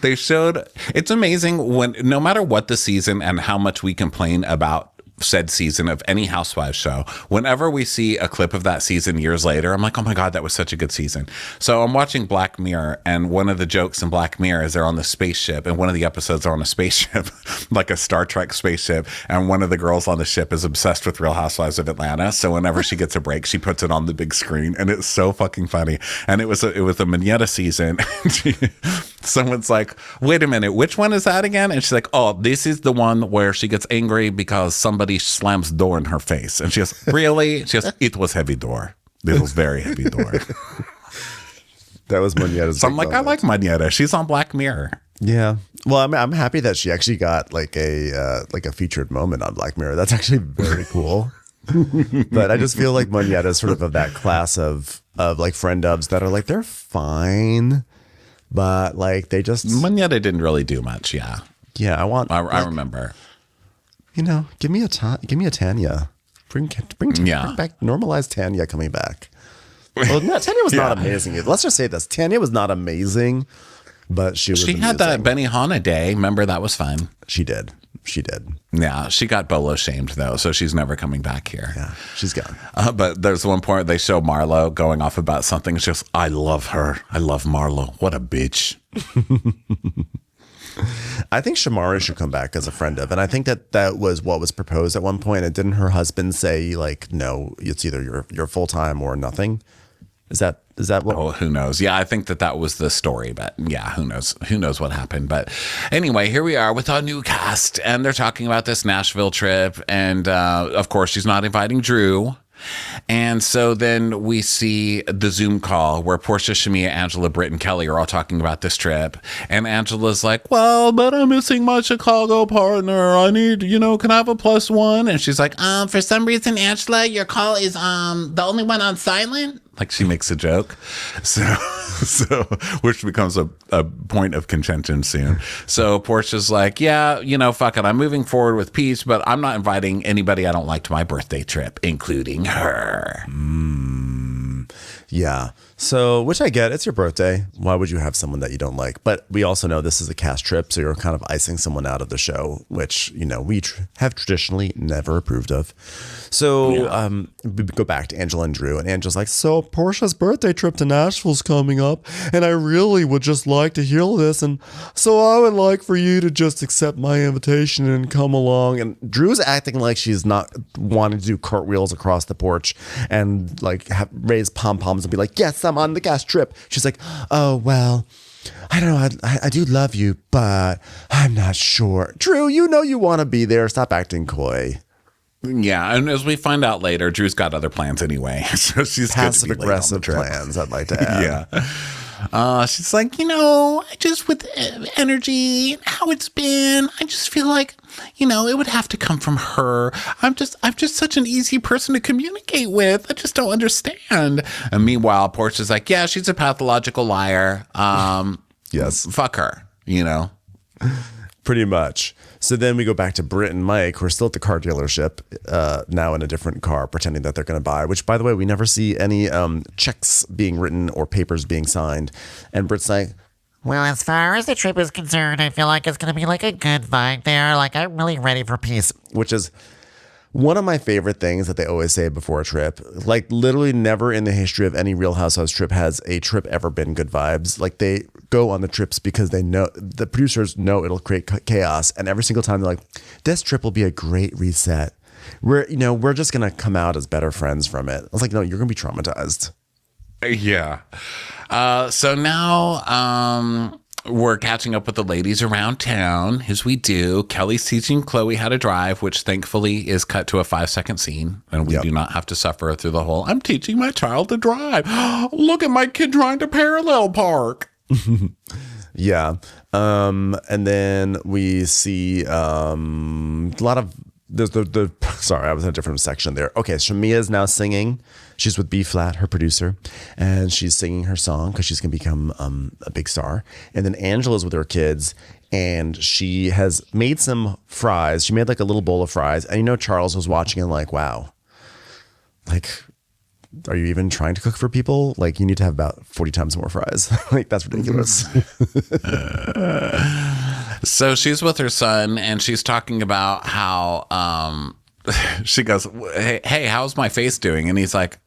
[SPEAKER 2] They showed. It's amazing when no matter what the season and how much we complain about said season of any Housewives show, whenever we see a clip of that season years later, I'm like, oh my God, that was such a good season. So I'm watching Black Mirror, and one of the jokes in Black Mirror is they're on the spaceship, and one of the episodes are on a spaceship, like a Star Trek spaceship, and one of the girls on the ship is obsessed with Real Housewives of Atlanta. So whenever she gets a break, she puts it on the big screen, and it's so fucking funny. And it was a Manetta season. Someone's like, wait a minute, which one is that again? And she's like, oh, this is the one where she gets angry because somebody slams the door in her face. And she goes, really? She goes, it was heavy door. It was very heavy door.
[SPEAKER 1] That was Manietta's.
[SPEAKER 2] So I'm like, I like Manetta. She's on Black Mirror.
[SPEAKER 1] Yeah. Well, I'm happy that she actually got like a featured moment on Black Mirror. That's actually very cool. But I just feel like Manetta is sort of that class of like friend dubs that are like, they're fine, but like they just
[SPEAKER 2] Manetta didn't really do much. Yeah.
[SPEAKER 1] Yeah.
[SPEAKER 2] I remember.
[SPEAKER 1] Give me a Tanya. Bring back, normalize Tanya coming back. Well, Tanya was not amazing. Let's just say this: Tanya was not amazing, but she
[SPEAKER 2] had that Benihana day. Remember, that was fun.
[SPEAKER 1] She did.
[SPEAKER 2] Yeah, she got bolo shamed though, so she's never coming back here.
[SPEAKER 1] Yeah, she's gone.
[SPEAKER 2] But there's one point they show Marlo going off about something. She goes, "I love her. I love Marlo. What a bitch."
[SPEAKER 1] I think Shamari should come back as a friend of, and I think that was what was proposed at one point. And didn't her husband say like, no, it's either you're full time or nothing? Is that what?
[SPEAKER 2] Oh, who knows? Yeah, I think that was the story, but yeah, who knows? Who knows what happened? But anyway, here we are with our new cast, and they're talking about this Nashville trip, and of course, she's not inviting Drew. And so then we see the Zoom call where Portia, Shamia, Angela, Britt, and Kelly are all talking about this trip. And Angela's like, well, but I'm missing my Chicago partner. I need, can I have a +1? And she's like,
[SPEAKER 3] For some reason, Angela, your call is the only one on silent.
[SPEAKER 2] like she makes a joke. So which becomes a point of contention soon. So Portia's like, yeah, fuck it. I'm moving forward with peace, but I'm not inviting anybody I don't like to my birthday trip, including her.
[SPEAKER 1] Yeah. So, which I get, it's your birthday. Why would you have someone that you don't like? But we also know this is a cast trip, so you're kind of icing someone out of the show, which, we have traditionally never approved of. So we go back to Angela and Drew, and Angela's like, so Portia's birthday trip to Nashville's coming up, and I really would just like to hear this, and so I would like for you to just accept my invitation and come along. And Drew's acting like she's not wanting to do cartwheels across the porch and like raise pom-poms and be like, yes, I'm on the cast trip. She's like, oh, well, I don't know. I do love you, but I'm not sure. Drew, you know you want to be there. Stop acting coy.
[SPEAKER 2] Yeah, and as we find out later, Drew's got other plans anyway. So she's
[SPEAKER 1] passive aggressive plans, I'd like to add.
[SPEAKER 2] Yeah. She's like, I just with energy and how it's been, I just feel like, it would have to come from her. I'm just such an easy person to communicate with. I just don't understand. And meanwhile, Portia's like, yeah, she's a pathological liar.
[SPEAKER 1] Yes.
[SPEAKER 2] Fuck her,
[SPEAKER 1] Pretty much. So then we go back to Britt and Mike, who are still at the car dealership, now in a different car, pretending that they're going to buy, which, by the way, we never see any checks being written or papers being signed. And Britt's like,
[SPEAKER 5] well, as far as the trip is concerned, I feel like it's going to be like a good vibe there. Like, I'm really ready for peace.
[SPEAKER 1] which is one of my favorite things that they always say before a trip. Like, literally never in the history of any Real Housewives trip has a trip ever been good vibes. Like, they go on the trips because they know, the producers know it'll create chaos. And every single time they're like, this trip will be a great reset. We're just going to come out as better friends from it. I was like, no, you're going to be traumatized.
[SPEAKER 2] Yeah. So now we're catching up with the ladies around town, as we do. Kelly's teaching Chloe how to drive, which thankfully is cut to a 5-second scene. And we do not have to suffer through the whole, I'm teaching my child to drive. Look at my kid trying to parallel park.
[SPEAKER 1] Yeah. And then we see a lot of sorry, I was in a different section there. Okay, Shamia is now singing. She's with B Flat, her producer, and she's singing her song because she's going to become a big star. And then Angela's with her kids, and she has made some fries. She made like a little bowl of fries. And Charles was watching and like, wow, like, are you even trying to cook for people? Like, you need to have about 40 times more fries. Like, that's ridiculous.
[SPEAKER 2] So she's with her son, and she's talking about how she goes, hey, how's my face doing? And he's like,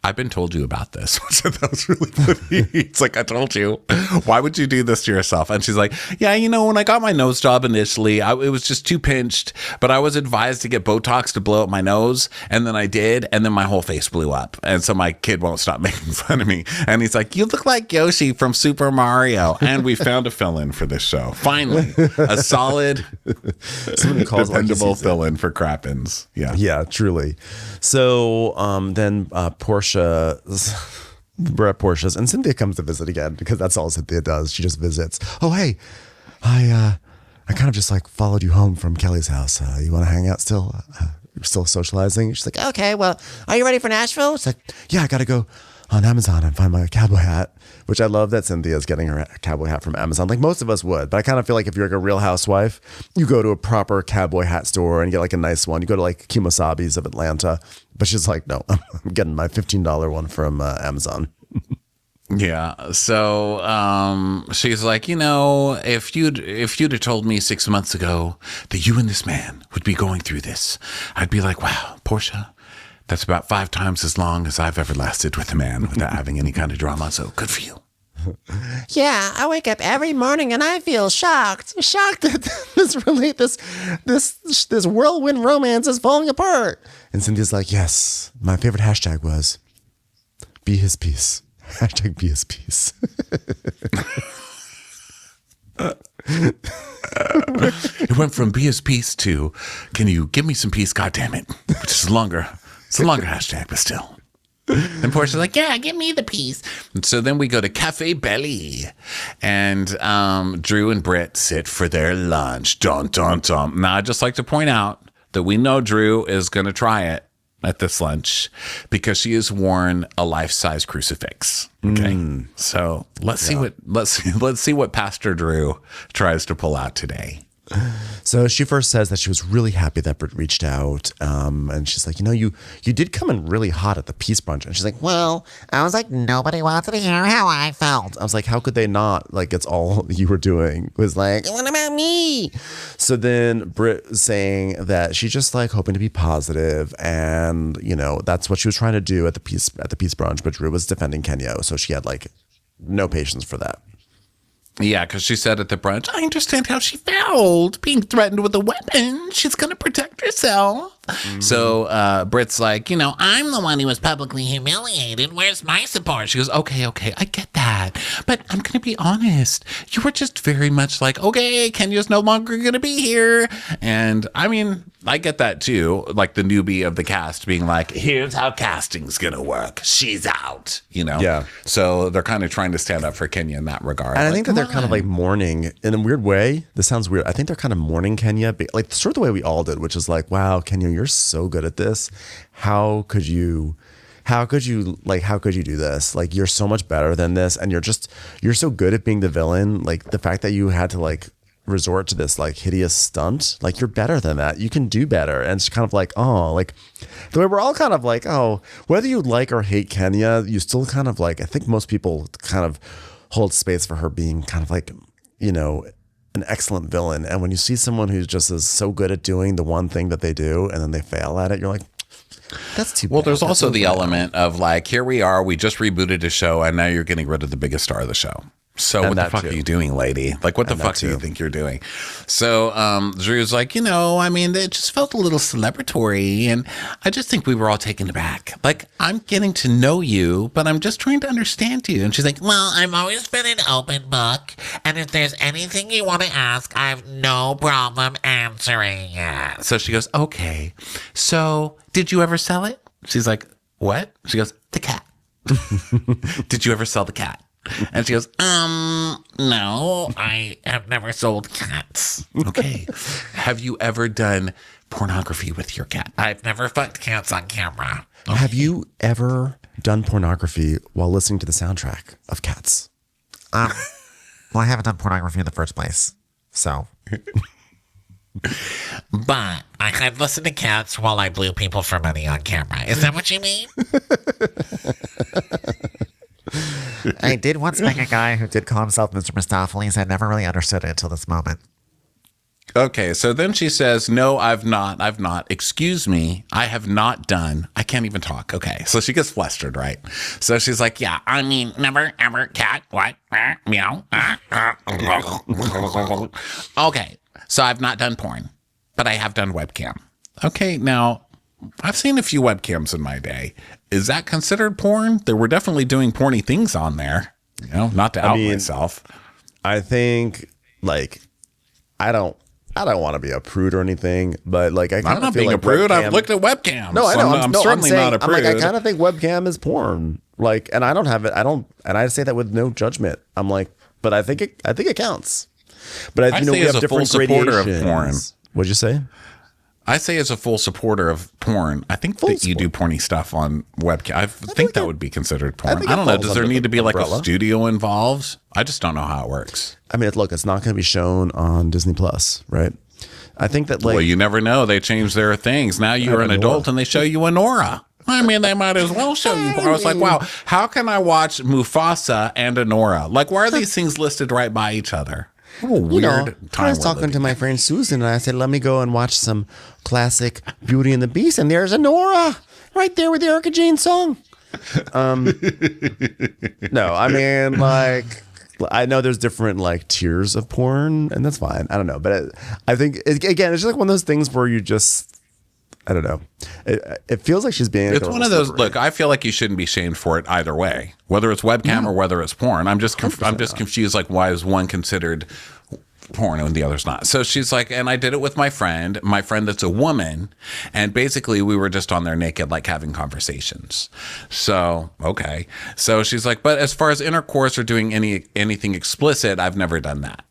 [SPEAKER 2] I've been told you about this. So that was really funny. It's like, I told you. Why would you do this to yourself? And she's like, yeah, when I got my nose job initially, it was just too pinched, but I was advised to get Botox to blow up my nose. And then I did. And then my whole face blew up. And so my kid won't stop making fun of me. And he's like, you look like Yoshi from Super Mario. And we found a fill-in for this show. Finally, a solid, dependable fill-in for Crappens. Yeah.
[SPEAKER 1] Yeah, truly. So then Portia, we're at Portia's, and Cynthia comes to visit again because that's all Cynthia does. She just visits. Oh, hey, I kind of just like followed you home from Kelly's house. You want to hang out still? You're still socializing? She's like,
[SPEAKER 4] Okay, well, are you ready for Nashville?
[SPEAKER 1] it's like, yeah, I got to go on Amazon and find my cowboy hat, which I love that Cynthia's getting her cowboy hat from Amazon. Like most of us would, but I kind of feel like if you're like a Real Housewife, you go to a proper cowboy hat store and get like a nice one. You go to like Kimosabi's of Atlanta, but she's like, no, I'm getting my $15 one from Amazon.
[SPEAKER 2] Yeah. So she's like, if you'd have told me 6 months ago that you and this man would be going through this, I'd be like, wow, Portia, that's about 5 times as long as I've ever lasted with a man without having any kind of drama. So good for you.
[SPEAKER 4] Yeah, I wake up every morning and I feel shocked that this whirlwind romance is falling apart.
[SPEAKER 1] And Cynthia's like, yes, my favorite hashtag was be his peace. Hashtag be his peace.
[SPEAKER 2] It went from be his peace to, can you give me some peace? God damn it. Which is longer. It's a longer hashtag, but still. And Portia's like, yeah, give me the piece. And so then we go to Cafe Belly. And Drew and Britt sit for their lunch. Dun, dun, dun. Now, I'd just like to point out that we know Drew is going to try it at this lunch because she has worn a life-size crucifix. Okay. So let's see what Pastor Drew tries to pull out today.
[SPEAKER 1] So she first says that she was really happy that Britt reached out. And she's like, you did come in really hot at the peace brunch. And she's like, well, I was like,
[SPEAKER 5] Nobody wanted to hear how I felt.
[SPEAKER 1] I was like, how could they not? Like, it's all you were doing. It was like, what about me? So then Britt was saying that she's just like hoping to be positive, and that's what she was trying to do at the peace brunch. But Drew was defending Kenya, so she had like no patience for that.
[SPEAKER 2] Yeah, because she said at the brunch, I understand how she felt being threatened with a weapon. She's going to protect herself. Mm-hmm. So Britt's like,
[SPEAKER 3] I'm the one who was publicly humiliated. Where's my support?
[SPEAKER 2] She goes, okay, I get that. But I'm going to be honest. You were just very much like, okay, Kenya's no longer going to be here. And I mean, I get that too. Like the newbie of the cast being like, here's how casting's going to work. She's out,
[SPEAKER 1] Yeah.
[SPEAKER 2] So they're kind of trying to stand up for Kenya in that regard.
[SPEAKER 1] And I think that they're kind of like mourning in a weird way. This sounds weird. I think they're kind of mourning Kenya, like sort of the way we all did, which is like, wow, Kenya, you're so good at this. How could you do this? Like, you're so much better than this. And you're so good at being the villain. Like the fact that you had to like resort to this like hideous stunt, like you're better than that. You can do better. And it's kind of like, oh, like the way we're all kind of like, oh, whether you like or hate Kenya, you still kind of like, I think most people kind of hold space for her being kind of like, an excellent villain. And when you see someone who just is so good at doing the one thing that they do and then they fail at it, you're like, that's too bad.
[SPEAKER 2] Well, there's also the element of like, here we are, we just rebooted a show and now you're getting rid of the biggest star of the show. So what the fuck are you doing, lady? Like, what the fuck do you think you're doing? So Drew's like, it just felt a little celebratory. And I just think we were all taken aback. Like, I'm getting to know you, but I'm just trying to understand you. And she's like,
[SPEAKER 3] well, I've always been an open book. And if there's anything you want to ask, I have no problem answering it.
[SPEAKER 2] So she goes, okay. So did you ever sell it? She's like, what? She goes, the cat. Did you ever sell the cat? And she goes,
[SPEAKER 3] no, I have never sold cats.
[SPEAKER 2] Okay. Have you ever done pornography with your cat?
[SPEAKER 3] I've never fucked cats on camera.
[SPEAKER 1] Okay. Have you ever done pornography while listening to the soundtrack of Cats?
[SPEAKER 5] Well, I haven't done pornography in the first place, so.
[SPEAKER 3] But I had listened to Cats while I blew people for money on camera. Is that what you mean?
[SPEAKER 5] I did once bang a guy who did call himself Mr. Mistopheles. I never really understood it until this moment.
[SPEAKER 2] Okay, so then she says, no, I've not. Excuse me, I have not done. I can't even talk. Okay, so she gets flustered, right? So she's like, yeah,
[SPEAKER 3] I mean, never, ever, cat, what, meow.
[SPEAKER 2] Okay, so I've not done porn, but I have done webcam. Okay, now, I've seen a few webcams in my day. Is that considered porn? They were definitely doing porny things on there. Not to out myself.
[SPEAKER 1] I think, like, I don't want to be a prude or anything, but like I'm
[SPEAKER 2] not being
[SPEAKER 1] like
[SPEAKER 2] a prude. I've looked at webcams.
[SPEAKER 1] No, I know.
[SPEAKER 2] I'm certainly not a prude.
[SPEAKER 1] I kind of think webcam is porn. Like, and I don't have it. And I say that with no judgment. I'm like, but I think it counts. But
[SPEAKER 2] I say as a full supporter of porn.
[SPEAKER 1] What'd you say?
[SPEAKER 2] I say as a full supporter of porn, I think that you do porny stuff on webcam. I think that would be considered porn. I don't know. Does there need to be like a studio involved? I just don't know how it works.
[SPEAKER 1] I mean, look, it's not going to be shown on Disney Plus, right? I think that, like,
[SPEAKER 2] well, you never know. They change their things. Now you're an adult and they show you Anora. I mean, they might as well show you. I was like, wow, how can I watch Mufasa and Anora? Like, why are these things listed right by each other? Oh, weird time.
[SPEAKER 1] I was talking to my friend Susan and I said, let me go and watch some classic Beauty and the Beast. And there's Anora right there with the Erica Jane song. No, I mean, like, I know there's different like tiers of porn and that's fine. I don't know. But I think, again, it's just like one of those things where you just, I don't know. It feels like she's being.
[SPEAKER 2] It's one of those. Look, I feel like you shouldn't be shamed for it either way, whether it's webcam or whether it's porn. I'm just confused. Like, why is one considered porn and the other's not? So she's like, and I did it with my friend that's a woman, and basically we were just on there naked, like having conversations. So okay. So she's like, but as far as intercourse or doing anything explicit, I've never done that.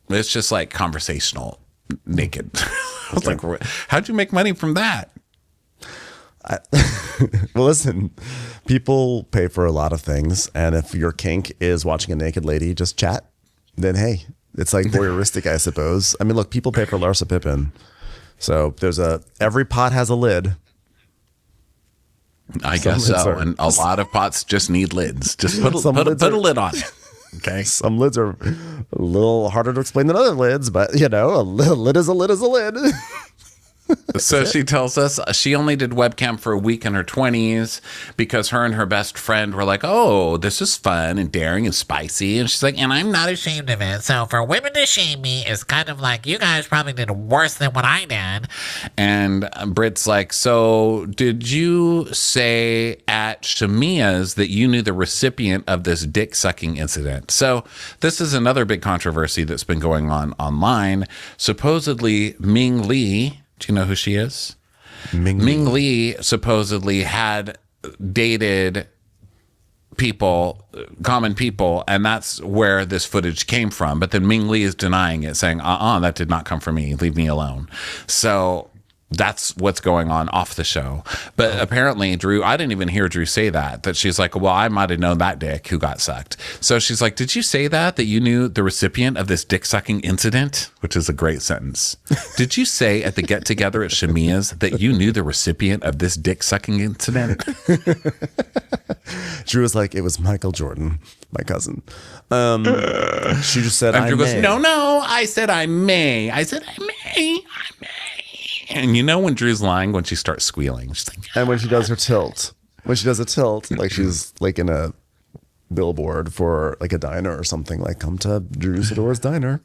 [SPEAKER 2] It's just like conversational naked. I was like, how'd you make money from that?
[SPEAKER 1] Well, listen, people pay for a lot of things. And if your kink is watching a naked lady just chat, then hey, It's like voyeuristic, I suppose. I mean, look, people pay for Larsa Pippen. So every pot has a lid.
[SPEAKER 2] I guess so. And a lot of pots just need lids. Just put a lid on it. Okay.
[SPEAKER 1] Some lids are a little harder to explain than other lids, but a lid is a lid is a lid.
[SPEAKER 2] So she tells us she only did webcam for a week in her 20s because her and her best friend were like, oh, this is fun and daring and spicy. And she's like, and I'm not ashamed of it. So for women to shame me is kind of like, you guys probably did worse than what I did. And Britt's like, so did you say at Shamia's that you knew the recipient of this dick sucking incident? So this is another big controversy that's been going on online. Supposedly Ming Lee, do you know who she is? Ming Lee supposedly had dated people, common people, and that's where this footage came from. But then Ming Lee is denying it, saying, that did not come from me. Leave me alone. So that's what's going on off the show. But apparently Drew, I didn't even hear Drew say that she's like, well, I might have known that dick who got sucked. So she's like, did you say that you knew the recipient of this dick sucking incident? Which is a great sentence. Did you say at the get together at Shamia's that you knew the recipient of this dick sucking incident?
[SPEAKER 1] Drew was like, it was Michael Jordan, my cousin. She just said,
[SPEAKER 2] and Drew goes,
[SPEAKER 1] may.
[SPEAKER 2] No, I said I may. I said I may. And you know when Drew's lying when she starts squealing. She's like,
[SPEAKER 1] and when she does her tilt, like she's like in a billboard for like a diner or something, like come to Drew Sidor's diner.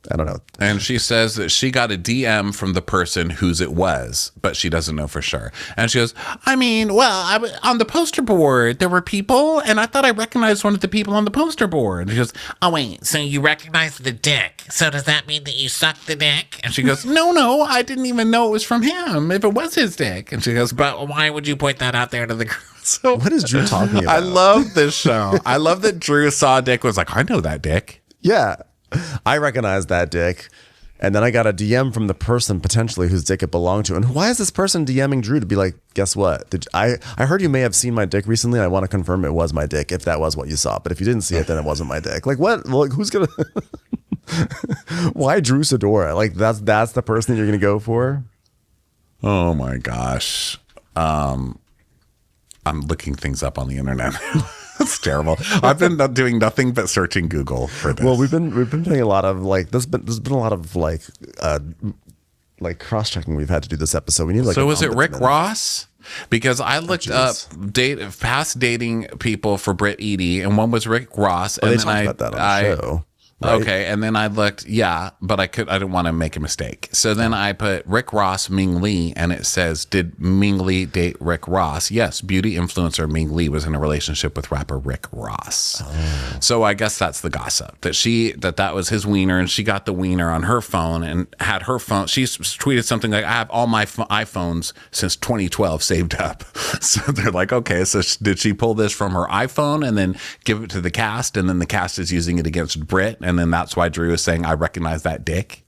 [SPEAKER 1] I don't know.
[SPEAKER 2] And she says that she got a DM from the person whose it was, but she doesn't know for sure. And she goes, I mean, well, on the poster board, there were people, and I thought I recognized one of the people on the poster board. And she goes,
[SPEAKER 3] oh, wait, so you recognized the dick. So does that mean that you sucked the dick?
[SPEAKER 2] And she goes, no, I didn't even know it was from him, if it was his dick. And she goes,
[SPEAKER 3] but why would you point that out there to the group?
[SPEAKER 2] So
[SPEAKER 1] what is Drew talking about?
[SPEAKER 2] I love this show. I love that Drew saw a dick, was like, I know that dick.
[SPEAKER 1] Yeah. I recognized that dick. And then I got a DM from the person potentially whose dick it belonged to. And why is this person DMing Drew to be like, guess what? I heard you may have seen my dick recently. I want to confirm it was my dick if that was what you saw. But if you didn't see it, then it wasn't my dick. Like what? Like who's going to... Why Drew Sidora? Like that's the person you're going to go for?
[SPEAKER 2] Oh my gosh. I'm looking things up on the internet. That's terrible. I've been doing nothing but searching Google for this.
[SPEAKER 1] Well, we've been playing a lot of like there's been a lot of like cross checking we've had to do this episode. We need like.
[SPEAKER 2] So was it Rick Ross? Because I looked up past dating people for Britt Eady, and one was Rick Ross, and
[SPEAKER 1] they
[SPEAKER 2] then
[SPEAKER 1] talked about that on the show. Right?
[SPEAKER 2] Okay, and then I looked, but I didn't want to make a mistake. So then I put Rick Ross, Ming Lee, and it says, did Ming Lee date Rick Ross? Yes, beauty influencer Ming Lee was in a relationship with rapper Rick Ross. Oh. So I guess that's the gossip, that was his wiener, and she got the wiener on her phone and had her phone. She tweeted something like, I have all my iPhones since 2012 saved up. So they're like, okay, so did she pull this from her iPhone and then give it to the cast, and then the cast is using it against Britt? And then that's why Drew is saying, I recognize that dick.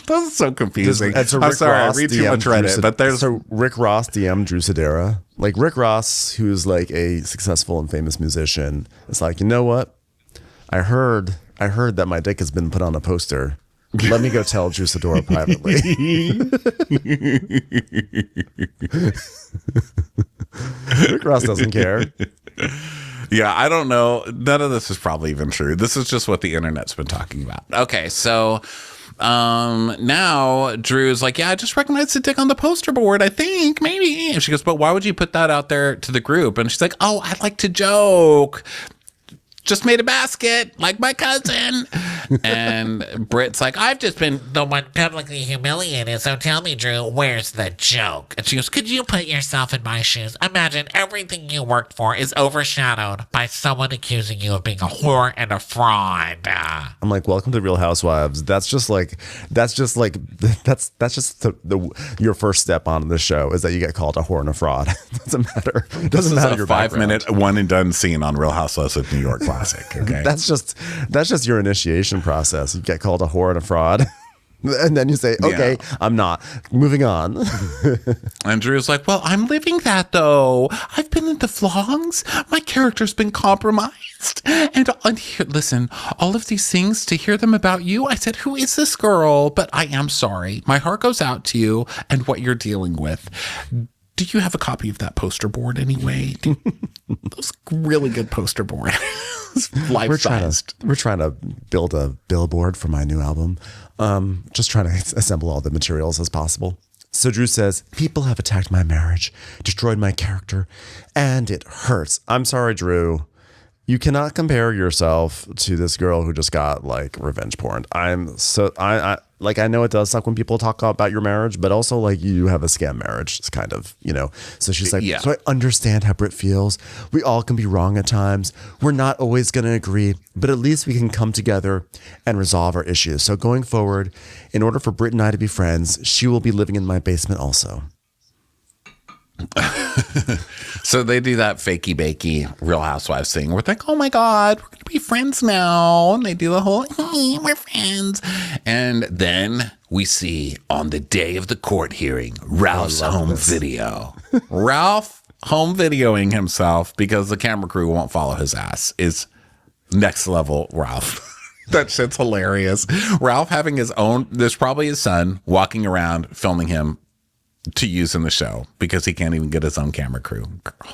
[SPEAKER 2] That's so confusing. I'm sorry, I read too much Reddit, but there's...
[SPEAKER 1] So Rick Ross DM Drew Sidera. Like Rick Ross, who's like a successful and famous musician, is like, you know what? I heard that my dick has been put on a poster. Let me go tell Drew Sidora privately. Rick Ross doesn't care.
[SPEAKER 2] Yeah, I don't know. None of this is probably even true. This is just what the internet's been talking about. Okay, so now Drew's like, yeah, I just recognized the dick on the poster board, I think, maybe. And she goes, but why would you put that out there to the group? And she's like, oh, I like to joke. Just made a basket like my cousin. And Britt's like, I've just been
[SPEAKER 3] the one publicly humiliated, so tell me, Drew, where's the joke? And she goes, could you put yourself in my shoes? Imagine everything you worked for is overshadowed by someone accusing you of being a whore and a fraud.
[SPEAKER 1] I'm like, welcome to Real Housewives. That's just your first step on the show is that you get called a whore and a fraud. Doesn't matter. Doesn't matter your
[SPEAKER 2] 5-minute one and done scene on Real Housewives of New York. Classic, okay.
[SPEAKER 1] That's just your initiation process. You get called a whore and a fraud. And then you say, okay, I'm not. Moving on.
[SPEAKER 2] And Drew's like, well, I'm living that, though. I've been in the vlogs. My character's been compromised. And here, listen, all of these things, to hear them about you, I said, who is this girl? But I am sorry. My heart goes out to you and what you're dealing with. Do you have a copy of that poster board anyway? Those really good poster board. Life-sized.
[SPEAKER 1] We're trying to build a billboard for my new album. Just trying to assemble all the materials as possible. So Drew says, people have attacked my marriage, destroyed my character, and it hurts. I'm sorry, Drew. You cannot compare yourself to this girl who just got like revenge porn. I know it does suck when people talk about your marriage, but also like you have a scam marriage. It's kind of, so she's like, so I understand how Britt feels. We all can be wrong at times. We're not always going to agree, but at least we can come together and resolve our issues. So going forward, in order for Britt and I to be friends, she will be living in my basement also.
[SPEAKER 2] So they do that fakey bakey Real Housewives thing. We're like, oh my God, we're going to be friends now. And they do the whole, hey, we're friends. And then we see on the day of the court hearing, Ralph's home video. Ralph home videoing himself because the camera crew won't follow his ass is next level Ralph. That shit's hilarious. Ralph having his own, there's probably his son walking around filming him to use in the show because he can't even get his own camera crew.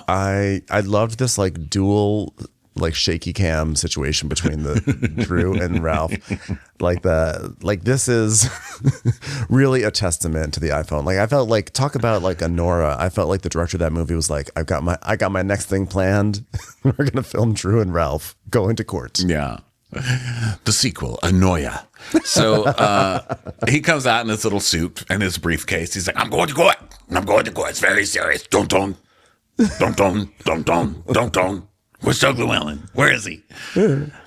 [SPEAKER 1] I loved this like dual like shaky cam situation between the Drew and Ralph. This is really a testament to the iPhone. Like I felt like talk about like a Nora. I felt like the director of that movie was like, I got my next thing planned. We're gonna film Drew and Ralph going to court.
[SPEAKER 2] Yeah. The sequel, Anoia. So he comes out in his little suit and his briefcase. He's like, I'm going to court. It's very serious. Don't. Where's Doug Llewellyn? Where is he?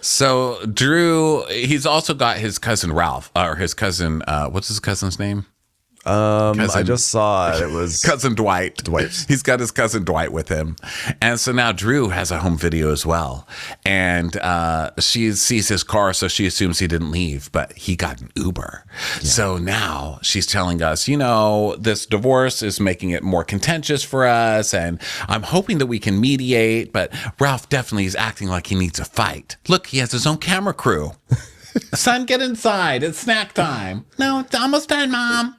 [SPEAKER 2] So Drew, he's also got his cousin Ralph, or his cousin, what's his cousin's name?
[SPEAKER 1] I just saw it. It was
[SPEAKER 2] cousin Dwight.
[SPEAKER 1] Dwight.
[SPEAKER 2] He's got his cousin Dwight with him. And so now Drew has a home video as well. And she sees his car, so she assumes he didn't leave, but he got an Uber. Yeah. So now she's telling us, this divorce is making it more contentious for us. And I'm hoping that we can mediate. But Ralph definitely is acting like he needs a fight. Look, he has his own camera crew. Son, get inside. It's snack time. No, it's almost done, Mom.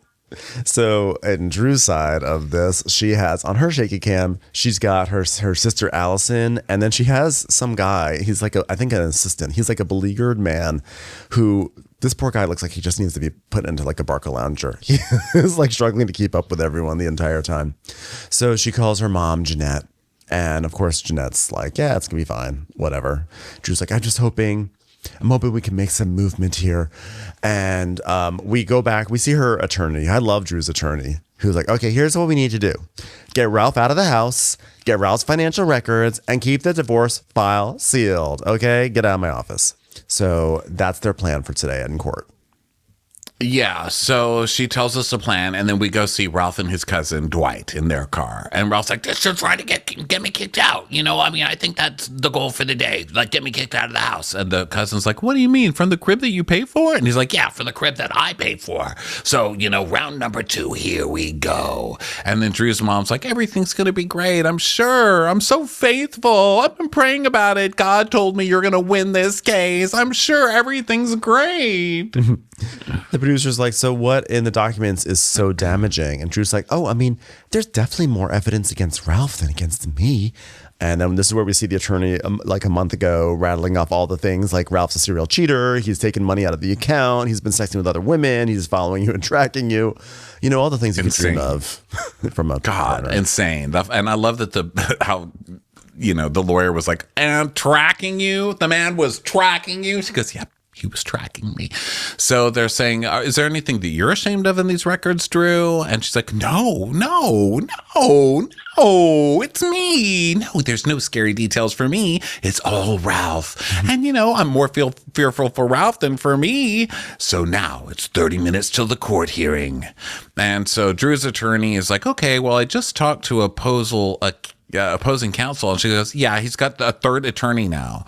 [SPEAKER 1] So in Drew's side of this, she has on her shaky cam, she's got her sister Allison, and then she has some guy. He's like I think an assistant. He's like a beleaguered man who this poor guy looks like he just needs to be put into like a Barca lounger. He is like struggling to keep up with everyone the entire time. So she calls her mom, Jeanette. And of course, Jeanette's like, yeah, it's gonna be fine. Whatever. Drew's like, I'm hoping we can make some movement here. And we go back. We see her attorney. I love Drew's attorney, who's like, okay, here's what we need to do. Get Ralph out of the house, get Ralph's financial records, and keep the divorce file sealed. Okay, get out of my office. So that's their plan for today in court.
[SPEAKER 2] Yeah, so she tells us the plan, and then we go see Ralph and his cousin Dwight in their car. And Ralph's like, they're still trying to get me kicked out. I think that's the goal for the day. Like, get me kicked out of the house. And the cousin's like, what do you mean? From the crib that you pay for? And he's like, yeah, from the crib that I pay for. So, round number 2, here we go. And then Drew's mom's like, everything's going to be great. I'm sure. I'm so faithful. I've been praying about it. God told me you're going to win this case. I'm sure everything's great.
[SPEAKER 1] The producer's like, so what in the documents is so damaging? And Drew's like, there's definitely more evidence against Ralph than against me. And then this is where we see the attorney like a month ago rattling off all the things like Ralph's a serial cheater. He's taken money out of the account. He's been sexting with other women. He's following you and tracking you. All the things you can dream of from a partner.
[SPEAKER 2] Insane. And I love that how the lawyer was like, and tracking you. The man was tracking you. She goes, yeah. He was tracking me. So they're saying, is there anything that you're ashamed of in these records, Drew? And she's like, no, it's me. No, there's no scary details for me. It's all Ralph. And, I'm more fearful for Ralph than for me. So now it's 30 minutes till the court hearing. And so Drew's attorney is like, okay, well, I just talked to opposing counsel. And she goes, yeah, he's got a third attorney now.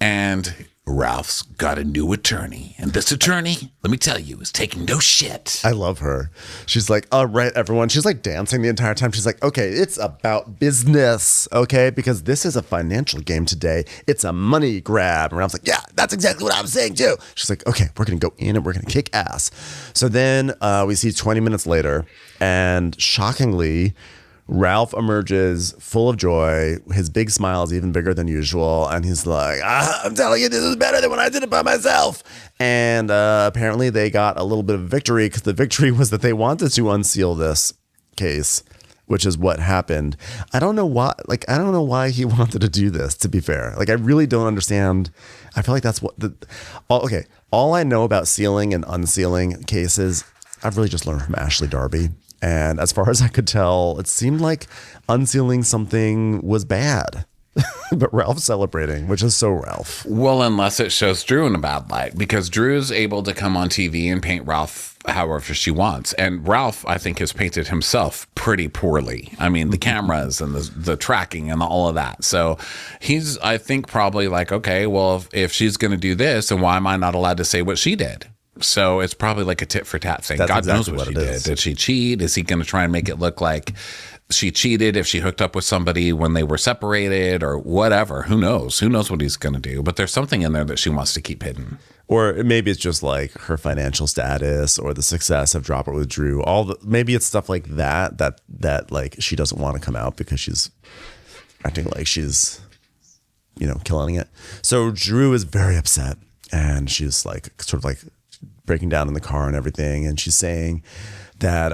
[SPEAKER 2] And Ralph's got a new attorney, and this attorney, let me tell you, is taking no shit.
[SPEAKER 1] I love her. She's like, all right, everyone. She's like dancing the entire time. She's like, okay, it's about business, okay? Because this is a financial game today. It's a money grab. And Ralph's like, yeah, that's exactly what I was saying too. She's like, okay, we're going to go in and we're going to kick ass. So then we see 20 minutes later, and shockingly, Ralph emerges full of joy. His big smile is even bigger than usual. And he's like, I'm telling you, this is better than when I did it by myself. And apparently they got a little bit of victory, because the victory was that they wanted to unseal this case, which is what happened. I don't know why. Like, I don't know why he wanted to do this, to be fair. Like, I really don't understand. I feel like that's what all I know about sealing and unsealing cases, I've really just learned from Ashley Darby. And as far as I could tell, it seemed like unsealing something was bad. But Ralph's celebrating, which is so Ralph.
[SPEAKER 2] Well, unless it shows Drew in a bad light, because Drew's able to come on TV and paint Ralph however she wants. And Ralph, I think, has painted himself pretty poorly. I mean, the cameras and the tracking and all of that. So he's, I think, probably like, okay, well, if she's going to do this, then why am I not allowed to say what she did? So it's probably like a tit for tat thing.
[SPEAKER 1] That's
[SPEAKER 2] God
[SPEAKER 1] exactly
[SPEAKER 2] knows what she
[SPEAKER 1] it
[SPEAKER 2] did.
[SPEAKER 1] is.
[SPEAKER 2] Did she cheat? Is he going to try and make it look like she cheated if she hooked up with somebody when they were separated or whatever? Who knows? Who knows what he's going to do? But there's something in there that she wants to keep hidden.
[SPEAKER 1] Or maybe it's just like her financial status or the success of Drop It with Drew. Maybe it's stuff like that like she doesn't want to come out because she's acting like she's, killing it. So Drew is very upset, and she's like sort of like breaking down in the car and everything, and she's saying that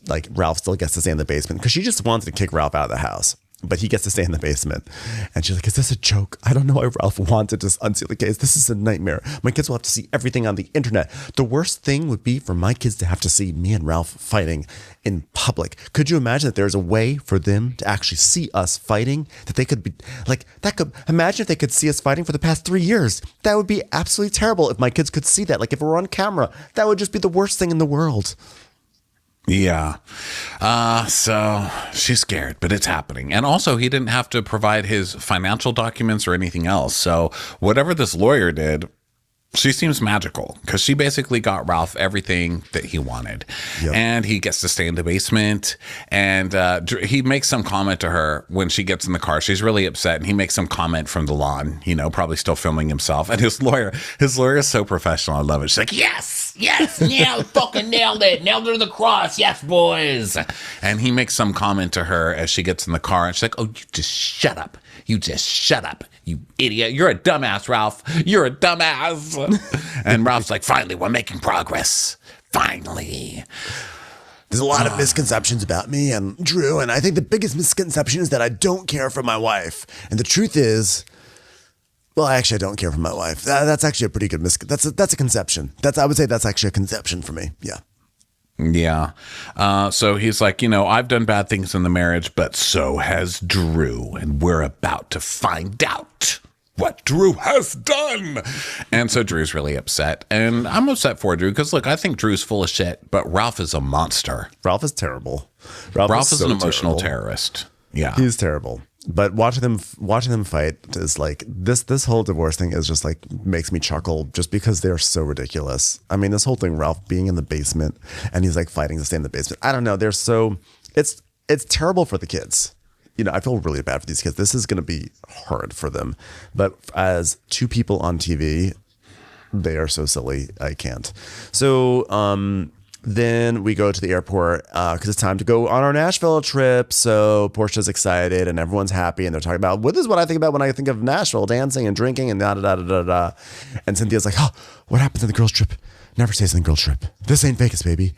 [SPEAKER 1] like Ralph still gets to stay in the basement, because she just wanted to kick Ralph out of the house, but he gets to stay in the basement. And she's like, is this a joke? I don't know why Ralph wanted to unseal the case. This is a nightmare. My kids will have to see everything on the internet. The worst thing would be for my kids to have to see me and Ralph fighting in public. Could you imagine that there's a way for them to actually see us fighting? That they could be like, imagine if they could see us fighting for the past 3 years. That would be absolutely terrible if my kids could see that. Like, if it were on camera, that would just be the worst thing in the world.
[SPEAKER 2] Yeah. So she's scared, but it's happening. And also, he didn't have to provide his financial documents or anything else. So whatever this lawyer did, she seems magical, because she basically got Ralph everything that he wanted. Yep. And he gets to stay in the basement. And he makes some comment to her when she gets in the car. She's really upset. And he makes some comment from the lawn, probably still filming himself. And his lawyer is so professional. I love it. She's like, yes, fucking nailed it. Nailed her to the cross. Yes, boys. And he makes some comment to her as she gets in the car. And she's like, oh, you just shut up. You just shut up, you idiot. You're a dumbass, Ralph. You're a dumbass. And Ralph's like, finally, we're making progress. Finally.
[SPEAKER 1] There's a lot of misconceptions about me and Drew, and I think the biggest misconception is that I don't care for my wife. And the truth is, well, actually, I don't care for my wife. That's actually a pretty good misconception. That's a conception. I would say that's actually a conception for me. Yeah.
[SPEAKER 2] Yeah. So he's like, I've done bad things in the marriage, but so has Drew. And we're about to find out what Drew has done. And so Drew's really upset. And I'm upset for Drew because, look, I think Drew's full of shit, but Ralph is a monster.
[SPEAKER 1] Ralph is terrible.
[SPEAKER 2] Ralph is an emotional terrorist. Yeah.
[SPEAKER 1] He's terrible. But watching them fight is like this whole divorce thing is just like makes me chuckle just because they're so ridiculous. I mean, this whole thing, Ralph being in the basement and he's like fighting to stay in the basement. I don't know. It's terrible for the kids. I feel really bad for these kids. This is going to be hard for them. But as two people on TV, they are so silly. I can't. So, then we go to the airport because it's time to go on our Nashville trip. So Portia's excited and everyone's happy. And they're talking about, this is what I think about when I think of Nashville, dancing and drinking and da-da-da-da-da-da. And Cynthia's like, oh, what happens on the girls' trip? Never stays on the girls' trip. This ain't Vegas, baby.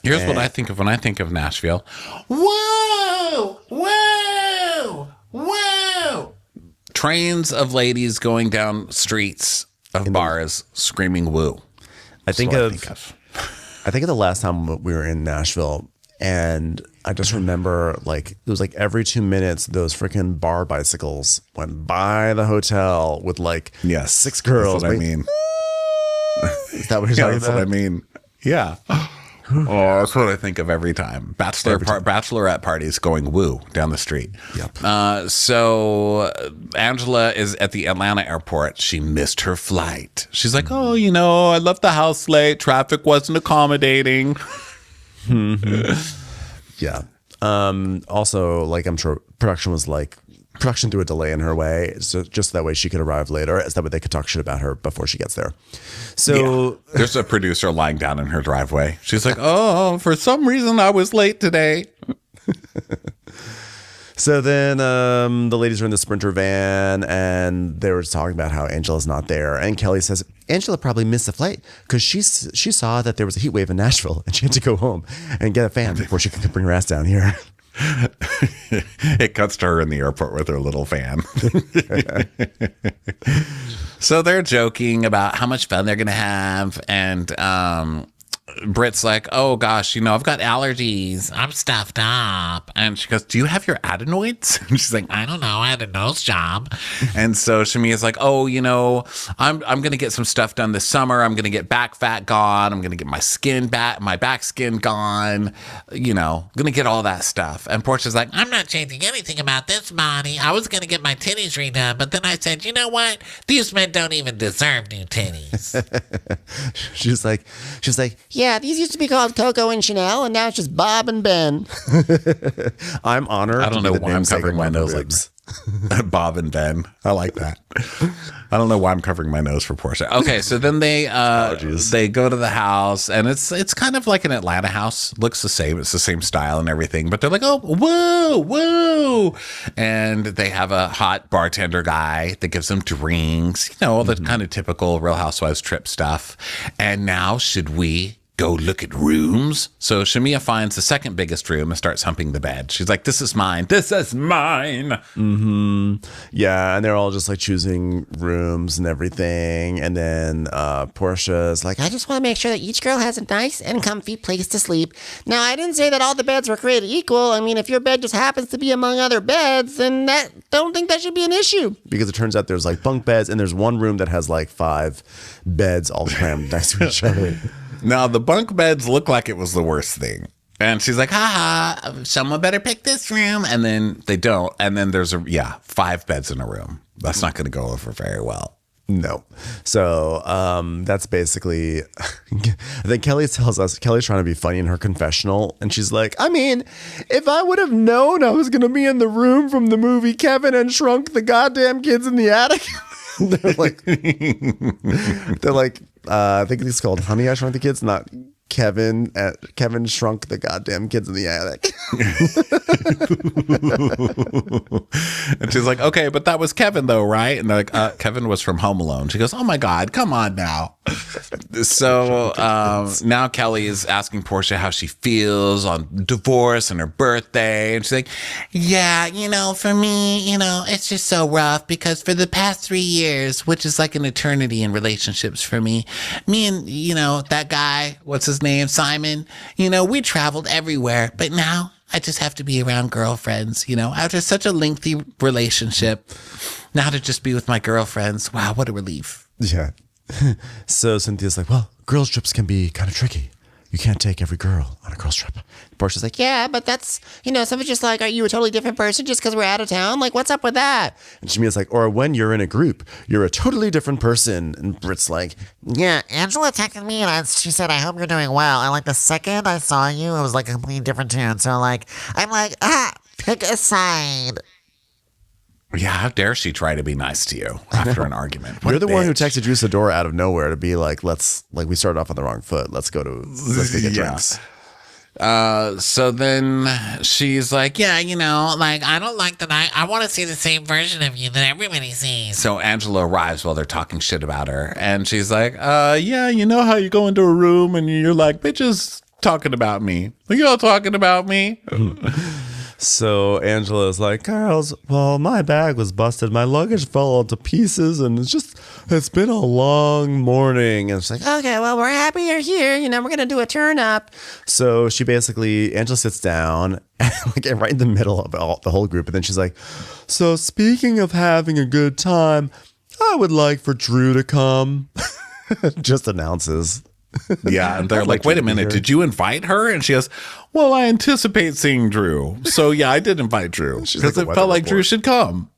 [SPEAKER 2] Here's what I think of when I think of Nashville.
[SPEAKER 3] Whoa! Whoa! Whoa!
[SPEAKER 2] Trains of ladies going down streets of bars screaming woo.
[SPEAKER 1] I think of the last time we were in Nashville, and I just remember like it was like every 2 minutes those freaking bar bicycles went by the hotel with like 6 girls.
[SPEAKER 2] That's what I mean.
[SPEAKER 1] Is that what you're talking about?
[SPEAKER 2] That's what I mean. Yeah. Oh, that's what I think of every time. Bachelorette parties going woo down the street.
[SPEAKER 1] Yep.
[SPEAKER 2] So Angela is at the Atlanta airport. She missed her flight. She's like, oh, you know, I left the house late. Traffic wasn't accommodating.
[SPEAKER 1] Yeah. Also, like, I'm sure production threw a delay in her way, so just that way she could arrive later, as that way they could talk shit about her before she gets there. So
[SPEAKER 2] there's a producer lying down in her driveway. She's like, oh, for some reason I was late today.
[SPEAKER 1] So then the ladies are in the Sprinter van, and they were talking about how Angela's not there. And Kelly says Angela probably missed the flight because she saw that there was a heat wave in Nashville, and she had to go home and get a fan before she could bring her ass down here.
[SPEAKER 2] It cuts to her in the airport with her little fan. So they're joking about how much fun they're going to have. And Britt's like, oh, gosh, you know, I've got allergies. I'm stuffed up. And she goes, do you have your adenoids? And she's like, I don't know. I had a nose job. And so Shamia's like, oh, you know, I'm going to get some stuff done this summer. I'm going to get back fat gone. I'm going to get my back skin gone. You know, I'm going to get all that stuff. And Portia's like,
[SPEAKER 3] I'm not changing anything about this body. I was going to get my titties redone, but then I said, you know what? These men don't even deserve new titties.
[SPEAKER 1] She's like,
[SPEAKER 4] Yeah, these used to be called Coco and Chanel, and now it's just Bob and Ben.
[SPEAKER 1] I'm honored.
[SPEAKER 2] I don't know why I'm covering my nose like Bob and Ben. I like that. I don't know why I'm covering my nose for Portia. Okay, so then they go to the house, and it's kind of like an Atlanta house. Looks the same. It's the same style and everything. But they're like, oh, woo. And they have a hot bartender guy that gives them drinks. You know, all the kind of typical Real Housewives trip stuff. And now should we go look at rooms? So Shamia finds the second biggest room and starts humping the bed. She's like, this is mine. This is mine.
[SPEAKER 1] Mm-hmm. Yeah, and they're all just like choosing rooms and everything. And then Portia's like,
[SPEAKER 4] I just want to make sure that each girl has a nice and comfy place to sleep. Now, I didn't say that all the beds were created equal. I mean, if your bed just happens to be among other beds, then don't think that should be an issue.
[SPEAKER 1] Because it turns out there's like bunk beds, and there's one room that has like 5 beds all crammed next to each other.
[SPEAKER 2] Now, the bunk beds look like it was the worst thing. And she's like, haha, someone better pick this room. And then they don't. And then there's 5 beds in a room. That's not going to go over very well.
[SPEAKER 1] No. So that's basically, I think Kelly's trying to be funny in her confessional. And she's like, I mean, if I would have known I was going to be in the room from the movie Kevin and Shrunk the Goddamn Kids in the Attic. they're like, I think it's called Honey, I Shrunk the Kids, not Kevin Shrunk the Goddamn Kids in the Attic.
[SPEAKER 2] And she's like, okay, but that was Kevin though, right? And they're like, Kevin was from Home Alone. She goes, oh my God, come on now. So now Kelly is asking Portia how she feels on divorce and her birthday. And she's like,
[SPEAKER 3] yeah, you know, for me, you know, it's just so rough because for the past 3 years, which is like an eternity in relationships for me and, you know, that guy, what's his name, Simon, you know, we traveled everywhere, but now I just have to be around girlfriends, you know, after such a lengthy relationship, now to just be with my girlfriends. Wow, what a relief.
[SPEAKER 1] Yeah. So Cynthia's like, well, girls trips can be kind of tricky. You can't take every girl on a girls trip. Portia's like,
[SPEAKER 4] yeah, but that's, you know, someone's just like, are you a totally different person just because we're out of town? Like, what's up with that?
[SPEAKER 1] And Shamia's like, or when you're in a group, you're a totally different person. And Britt's like,
[SPEAKER 5] Yeah, Angela texted me and she said, I hope you're doing well. And like the second I saw you, it was like a completely different tune. So like, I'm like, pick a side.
[SPEAKER 2] yeah, how dare she try to be nice to you after an argument? What
[SPEAKER 1] you're
[SPEAKER 2] a
[SPEAKER 1] the one who
[SPEAKER 2] bitch.
[SPEAKER 1] texted you Sadora out of nowhere to be like, we started off on the wrong foot. Let's go get drinks.
[SPEAKER 2] So then she's like,
[SPEAKER 3] Yeah, you know, like, I don't like that. I want to see the same version of you that everybody sees.
[SPEAKER 2] so Angela arrives while they're talking shit about her. And she's like, yeah, you know how you go into a room and you're like, bitches talking about me. Are you all talking about me?
[SPEAKER 1] So Angela's like, girls, well, my bag was busted. My luggage fell all to pieces, and it's been a long morning. And she's like,
[SPEAKER 4] Okay, well, we're happy you're here. You know, we're going to do a turn up.
[SPEAKER 1] so Angela sits down like right in the middle of the whole group. And then she's like, so speaking of having a good time, I would like for Drew to come. Just announces.
[SPEAKER 2] Yeah, and they're
[SPEAKER 1] I'd
[SPEAKER 2] like,
[SPEAKER 1] like
[SPEAKER 2] wait
[SPEAKER 1] you
[SPEAKER 2] a
[SPEAKER 1] to be
[SPEAKER 2] minute,
[SPEAKER 1] here.
[SPEAKER 2] did you invite her? And she goes, well, I anticipate seeing Drew. So yeah, I did invite Drew
[SPEAKER 1] She's
[SPEAKER 2] because
[SPEAKER 1] like a
[SPEAKER 2] it felt
[SPEAKER 1] weather
[SPEAKER 2] like Drew
[SPEAKER 1] report.
[SPEAKER 2] should come.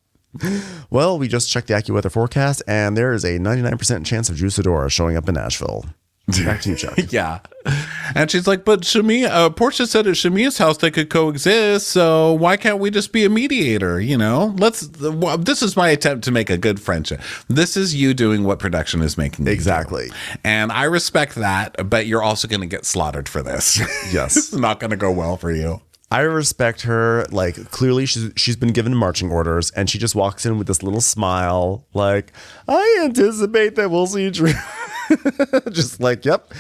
[SPEAKER 1] Well, we just checked the AccuWeather forecast, and there is a 99% chance of Drew Sidora showing up in Nashville. Back to you, Chuck.
[SPEAKER 2] Yeah. And she's like, but Shamia, Portia said at Shamia's house they could coexist. So why can't we just be a mediator? You know, this is my attempt to make a good friendship. This is you doing what production is making. You
[SPEAKER 1] Exactly.
[SPEAKER 2] do. And I respect that, but you're also going to get slaughtered for this.
[SPEAKER 1] Yes.
[SPEAKER 2] It's not going to go well for you.
[SPEAKER 1] I respect her. Like, clearly she's been given marching orders, and she just walks in with this little smile, like, I anticipate that we'll see Drew. Just like, yep,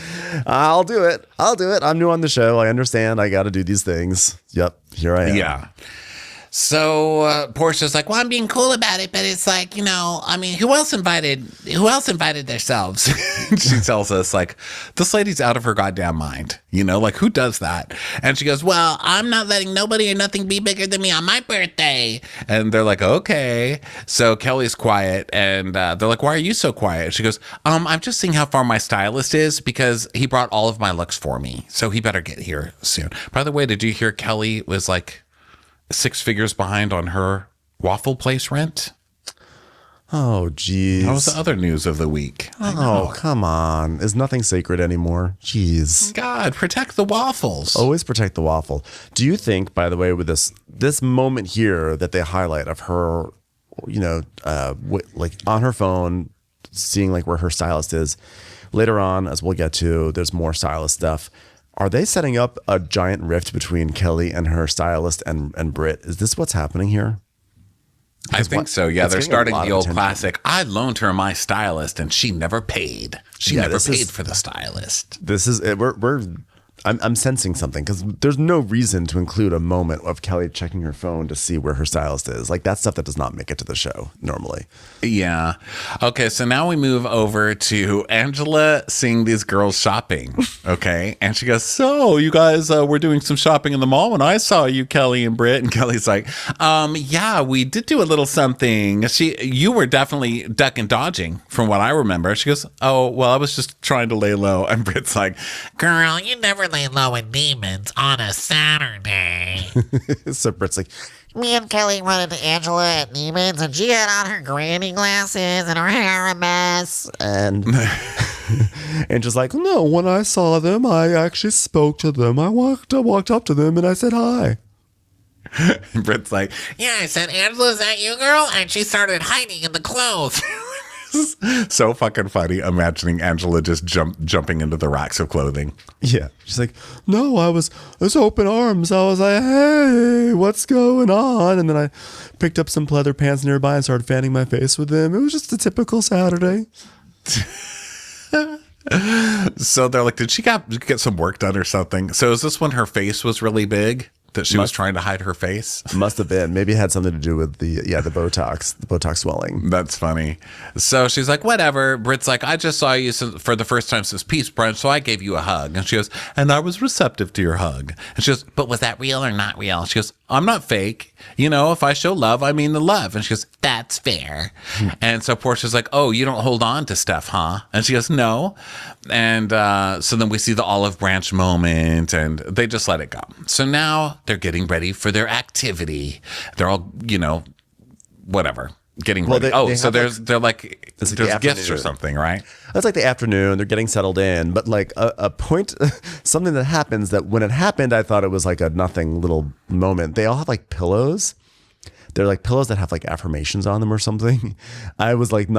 [SPEAKER 1] I'll do it. I'm new on the show. I understand. I got to do these things. Yep, here I am.
[SPEAKER 2] Yeah.
[SPEAKER 3] So Portia's like, well, I'm being cool about it, but it's like, you know, I mean, who else invited themselves?
[SPEAKER 2] She tells us, like, this lady's out of her goddamn mind. You know, like, who does that? And she goes, well, I'm not letting nobody or nothing be bigger than me on my birthday. And they're like, okay. So Kelly's quiet, and they're like, why are you so quiet? She goes, I'm just seeing how far my stylist is because he brought all of my looks for me. So he better get here soon. By the way, did you hear Kelly was like 6 figures behind on her waffle place rent?
[SPEAKER 1] Oh, geez.
[SPEAKER 2] That was the other news of the week.
[SPEAKER 1] Oh, come on. Is nothing sacred anymore? Jeez.
[SPEAKER 2] God, protect the waffles.
[SPEAKER 1] Always protect the waffle. Do you think, by the way, with this moment here that they highlight of her, you know, like on her phone, seeing like where her stylist is, later on, as we'll get to, there's more stylist stuff. Are they setting up a giant rift between Kelly and her stylist and Britt? Is this what's happening here?
[SPEAKER 2] I think so. Yeah,
[SPEAKER 1] it's
[SPEAKER 2] they're
[SPEAKER 1] getting a
[SPEAKER 2] starting
[SPEAKER 1] lot
[SPEAKER 2] the
[SPEAKER 1] of
[SPEAKER 2] old
[SPEAKER 1] attention.
[SPEAKER 2] classic. I loaned her my stylist, and she never paid. She
[SPEAKER 1] Yeah,
[SPEAKER 2] never
[SPEAKER 1] this
[SPEAKER 2] paid
[SPEAKER 1] is-
[SPEAKER 2] for the stylist.
[SPEAKER 1] This is I'm sensing something because there's no reason to include a moment of Kelly checking her phone to see where her stylist is. Like, that's stuff that does not make it to the show normally.
[SPEAKER 2] Yeah. Okay, so now we move over to Angela seeing these girls shopping. Okay, and she goes, "So you guys were doing some shopping in the mall when I saw you, Kelly and Britt." And Kelly's like, "Yeah, we did do a little something." You were definitely duck and dodging, from what I remember. She goes, "Oh, well, I was just trying to lay low." And Britt's like,
[SPEAKER 5] Girl, you never lay low in demons on a Saturday.
[SPEAKER 1] So Britt's like,
[SPEAKER 5] Me and Kelly run into Angela at Neiman's, and she had on her granny glasses and her hair a mess.
[SPEAKER 1] and just like, no, when I saw them, I actually spoke to them. I walked up to them and I said hi.
[SPEAKER 2] and Britt's like,
[SPEAKER 5] Yeah, I said, Angela, is that you, girl? And she started hiding in the clothes.
[SPEAKER 2] so fucking funny imagining Angela just jumping into the racks of clothing.
[SPEAKER 1] Yeah. She's like, no, I was open arms. I was like, hey, what's going on? And then I picked up some pleather pants nearby and started fanning my face with them. It was just a typical Saturday.
[SPEAKER 2] So they're like, did she get some work done or something? So is this when her face was really big that she was trying to hide her face?
[SPEAKER 1] Must have been. Maybe it had something to do with the Botox swelling.
[SPEAKER 2] That's funny. So she's like, whatever. Britt's like, I just saw you for the first time since Peace Brunch, so I gave you a hug. And she goes, and I was receptive to your hug. And she goes, but was that real or not real? She goes, I'm not fake. You know, if I show love, I mean the love. And she goes, that's fair. And so Portia's like, oh, you don't hold on to stuff, huh? And she goes, no. And so then we see the olive branch moment, and they just let it go. So now they're getting ready for their activity. They're all, you know, whatever, getting ready. So there's
[SPEAKER 1] the
[SPEAKER 2] gifts or
[SPEAKER 1] afternoon.
[SPEAKER 2] something, right?
[SPEAKER 1] That's like the afternoon. They're getting settled in. But like a point, something that happens that when it happened, I thought it was like a nothing little moment. They all have like pillows. They're like pillows that have like affirmations on them or something. I wasn't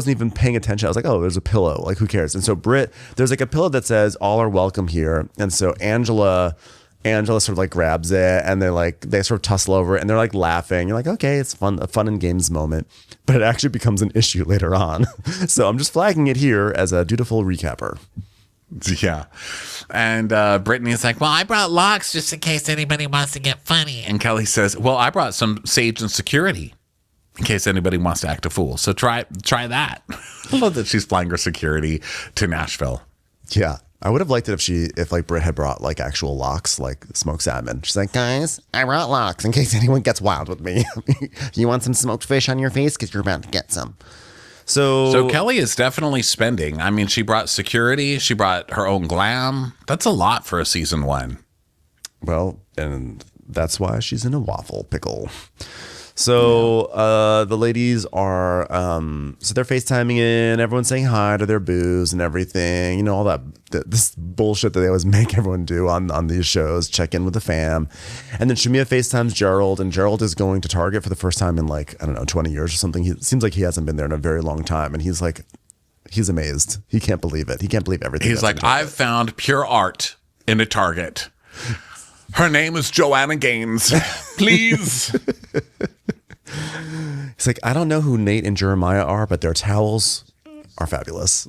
[SPEAKER 1] even paying attention. I was like, oh, there's a pillow. Like, who cares? And so there's like a pillow that says all are welcome here. And so Angela sort of like grabs it, and they sort of tussle over it, and they're like laughing. You're like, okay, it's fun, a fun and games moment, but it actually becomes an issue later on. So I'm just flagging it here as a dutiful recapper.
[SPEAKER 2] Yeah. And Brittany's like, well, I brought locks just in case anybody wants to get funny. And Kelly says, well, I brought some sage and security in case anybody wants to act a fool. So try that. I love that she's flying her security to Nashville.
[SPEAKER 1] Yeah. I would have liked it if like Britt had brought like actual locks, like smoked salmon. She's like, guys, I brought locks in case anyone gets wild with me. You want some smoked fish on your face? Because you're about to get some.
[SPEAKER 2] So Kelly is definitely spending. I mean, she brought security. She brought her own glam. That's a lot for a season 1.
[SPEAKER 1] Well, and that's why she's in a waffle pickle. So the ladies are, so they're FaceTiming in, everyone's saying hi to their boos and everything, you know, all this bullshit that they always make everyone do on these shows, check in with the fam. And then Shamia FaceTimes Gerald, and Gerald is going to Target for the first time in like, I don't know, 20 years or something. It seems like he hasn't been there in a very long time. And he's like, he's amazed. He can't believe it. He can't believe everything.
[SPEAKER 2] He's like, I've found pure art in a Target. Her name is Joanna Gaines. Please.
[SPEAKER 1] He's like, I don't know who Nate and Jeremiah are, but their towels are fabulous.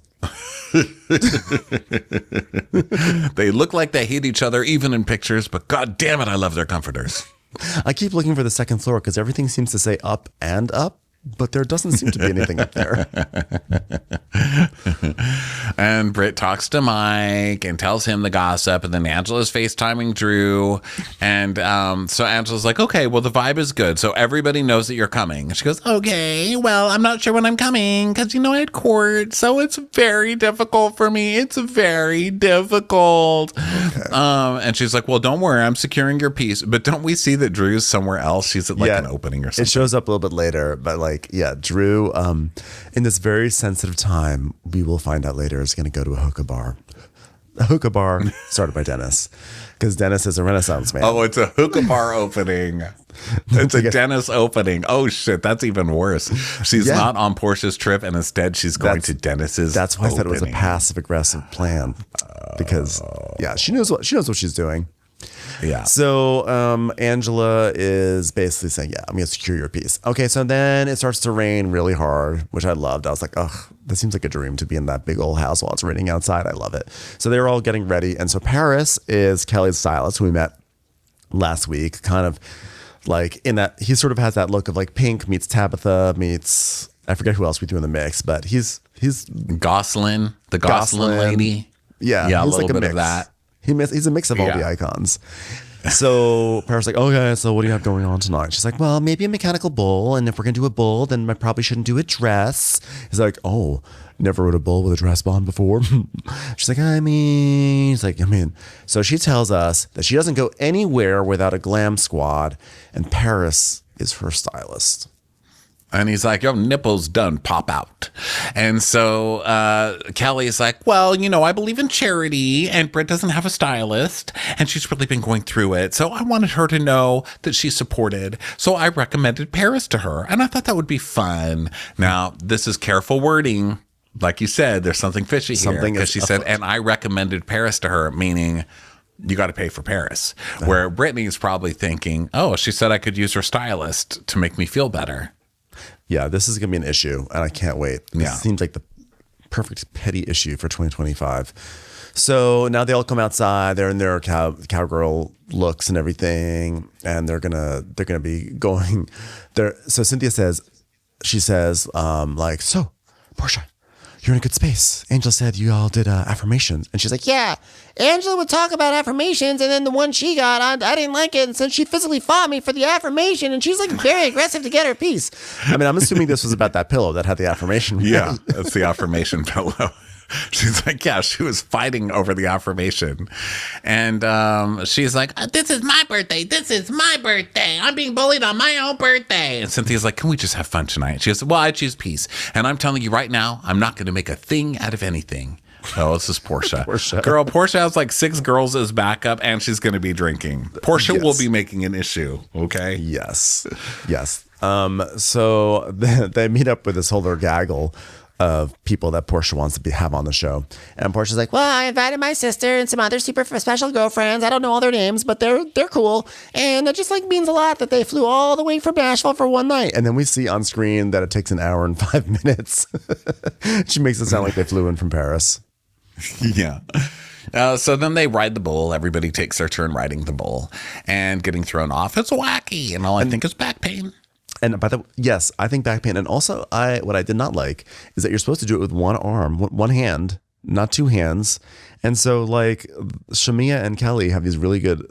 [SPEAKER 2] They look like they hate each other even in pictures, but god damn it, I love their comforters.
[SPEAKER 1] I keep looking for the second floor because everything seems to say up and up, but there doesn't seem to be anything up there.
[SPEAKER 2] And Britt talks to Mike and tells him the gossip, and then Angela's FaceTiming Drew. And so Angela's like, okay, well, the vibe is good. So everybody knows that you're coming. And she goes, okay, well, I'm not sure when I'm coming because, you know, I had court. So it's very difficult for me. It's very difficult. Okay. And she's like, well, don't worry. I'm securing your piece. But don't we see that Drew's somewhere else? She's at like an opening or something.
[SPEAKER 1] It shows up a little bit later, but like, yeah, Drew, in this very sensitive time, we will find out later, is going to go to a hookah bar. A hookah bar started by Dennis, because Dennis is a Renaissance man.
[SPEAKER 2] Oh, it's a hookah bar opening. It's a Dennis opening. Oh shit, that's even worse. She's not on Portia's trip, and instead she's going to Dennis's.
[SPEAKER 1] That's why I said it was a passive aggressive plan, because she knows what she's doing.
[SPEAKER 2] Yeah.
[SPEAKER 1] So Angela is basically saying, yeah, I'm going to secure your piece. Okay, so then it starts to rain really hard, which I loved. I was like, ugh, that seems like a dream to be in that big old house while it's raining outside. I love it. So they're all getting ready. And so Paris is Kelly's stylist, who we met last week, kind of like in that, he sort of has that look of like Pink meets Tabitha meets, I forget who else we threw in the mix, but he's
[SPEAKER 2] Goslin, the Goslin lady.
[SPEAKER 1] Yeah,
[SPEAKER 2] a little
[SPEAKER 1] like
[SPEAKER 2] bit
[SPEAKER 1] mix
[SPEAKER 2] of that.
[SPEAKER 1] He's a mix of all the icons. So Paris like, okay, so what do you have going on tonight? She's like, well, maybe a mechanical bull. And if we're going to do a bull, then I probably shouldn't do a dress. He's like, oh, never rode a bull with a dress on before. She's like, I mean. So she tells us that she doesn't go anywhere without a glam squad. And Paris is her stylist.
[SPEAKER 2] And he's like, your nipples done pop out. And so Kelly's like, well, you know, I believe in charity, and Britt doesn't have a stylist, and she's really been going through it. So I wanted her to know that she's supported. So I recommended Paris to her, and I thought that would be fun. Now, this is careful wording. Like you said, there's something fishy here. Because she said, and I recommended Paris to her, meaning you got to pay for Paris. Where Brittany's probably thinking, oh, she said I could use her stylist to make me feel better.
[SPEAKER 1] Yeah, this is going to be an issue, and I can't wait. It seems like the perfect petty issue for 2025. So now they all come outside. They're in their cowgirl looks and everything, and they're gonna be going there. So Cynthia says, like, so Portia, you're in a good space. Angela said you all did affirmations, and she's like,
[SPEAKER 4] Yeah, Angela would talk about affirmations, and then the one she got, I didn't like it, and so she physically fought me for the affirmation, and she's like very aggressive to get her piece.
[SPEAKER 1] I mean, I'm assuming this was about that pillow that had the affirmation.
[SPEAKER 2] Yeah, that's the affirmation pillow. She's like, yeah, she was fighting over the affirmation. And she's like,
[SPEAKER 3] this is my birthday. This is my birthday. I'm being bullied on my own birthday.
[SPEAKER 2] And Cynthia's like, can we just have fun tonight? She goes, well, I choose peace. And I'm telling you right now, I'm not going to make a thing out of anything. Oh, this is Portia. Girl, Portia has like 6 girls as backup, and she's going to be drinking. Portia will be making an issue, okay?
[SPEAKER 1] Yes. So they meet up with this whole little gaggle of people that Portia wants to have on the show. And Portia's like,
[SPEAKER 4] well, I invited my sister and some other super special girlfriends. I don't know all their names, but they're cool. And it just like means a lot that they flew all the way from Nashville for one night.
[SPEAKER 1] And then we see on screen that it takes an hour and 5 minutes. She makes it sound like they flew in from Paris.
[SPEAKER 2] Yeah. So then they ride the bull. Everybody takes their turn riding the bull and getting thrown off. It's wacky. And all I think is back pain.
[SPEAKER 1] And yes, I think back pain. And also, what I did not like is that you're supposed to do it with one arm, one hand, not 2 hands. And so, like, Shamia and Kelly have these really good,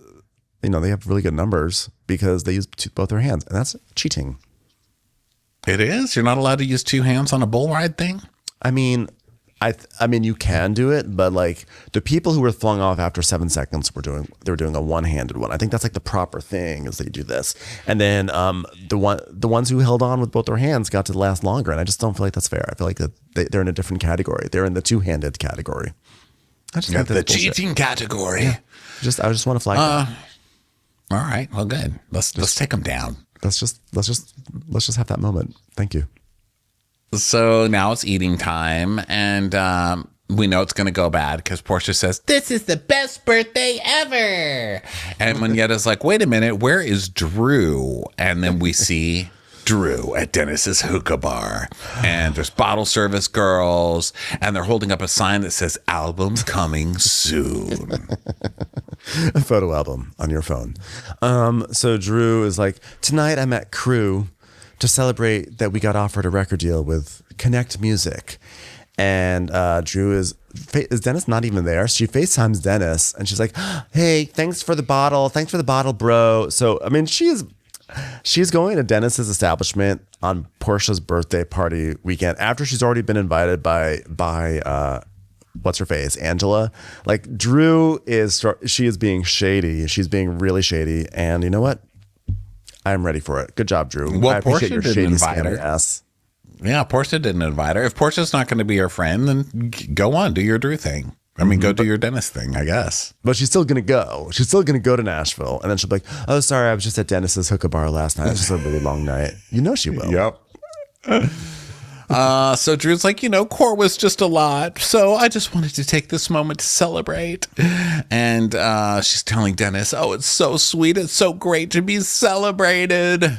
[SPEAKER 1] they have really good numbers because they use both their hands, and that's cheating.
[SPEAKER 2] It is? You're not allowed to use two hands on a bull ride thing?
[SPEAKER 1] I mean, I mean, you can do it, but like the people who were flung off after 7 seconds they were doing a one-handed one. I think that's like the proper thing is that you do this, and then the ones who held on with both their hands got to last longer, and I just don't feel like that's fair. I feel like they're in a different category. They're in the two-handed category. I just think
[SPEAKER 2] The
[SPEAKER 1] that's bullshit.
[SPEAKER 2] cheating category.
[SPEAKER 1] Yeah. I just want to flag that.
[SPEAKER 2] All right. Well, good. Let's take them down.
[SPEAKER 1] Let's just have that moment. Thank you.
[SPEAKER 2] So now it's eating time, and we know it's going to go bad because Portia says,
[SPEAKER 3] This is the best birthday ever.
[SPEAKER 2] and Manyetta's like, wait a minute, where is Drew? And then we see Drew at Dennis's hookah bar, and there's bottle service girls, and they're holding up a sign that says album coming soon.
[SPEAKER 1] A photo album on your phone. So Drew is like, tonight I'm at Crew to celebrate that we got offered a record deal with Connect Music. And Drew is Dennis not even there? She FaceTimes Dennis and she's like, hey, thanks for the bottle, bro. So, I mean, she's going to Dennis's establishment on Portia's birthday party weekend after she's already been invited by what's her face, Angela. Like Drew she is being shady. She's being really shady. And you know what? I'm ready for it. Good job, Drew.
[SPEAKER 2] Well,
[SPEAKER 1] I appreciate
[SPEAKER 2] Portia
[SPEAKER 1] your
[SPEAKER 2] didn't
[SPEAKER 1] shady
[SPEAKER 2] invite
[SPEAKER 1] scammy
[SPEAKER 2] her.
[SPEAKER 1] ass.
[SPEAKER 2] Yeah, Portia didn't invite her. If Portia's not going to be her friend, then go on, do your Drew thing. I mean, go do your Dennis thing, I guess.
[SPEAKER 1] But she's still going to go. She's still going to go to Nashville. And then she'll be like, oh, sorry, I was just at Dennis's hookah bar last night. It was just a really long night. You know she will.
[SPEAKER 2] Yep. So Drew's like, court was just a lot. So I just wanted to take this moment to celebrate. And she's telling Dennis, oh, it's so sweet. It's so great to be celebrated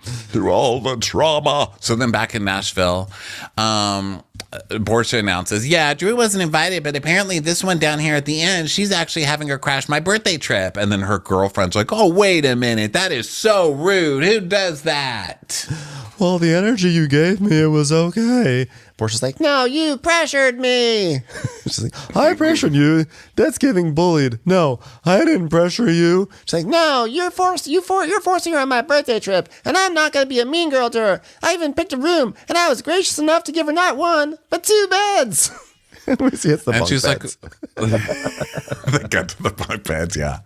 [SPEAKER 2] through all the trauma. So then back in Nashville, Portia announces, yeah, Drew wasn't invited, but apparently this one down here at the end, she's actually having her crash my birthday trip. And then her girlfriend's like, oh, wait a minute. That is so rude. Who does that?
[SPEAKER 1] Well, the energy you gave me, it was okay. Portia's like, no, you pressured me. She's like, I pressured you. That's giving bullied. No, I didn't pressure you. She's like, no, you're forcing her on my birthday trip, and I'm not going to be a mean girl to her. I even picked a room, and I was gracious enough to give her not one, but 2 beds. And we see it's the bunk
[SPEAKER 2] she's
[SPEAKER 1] beds.
[SPEAKER 2] like, they get to the bunk beds, yeah.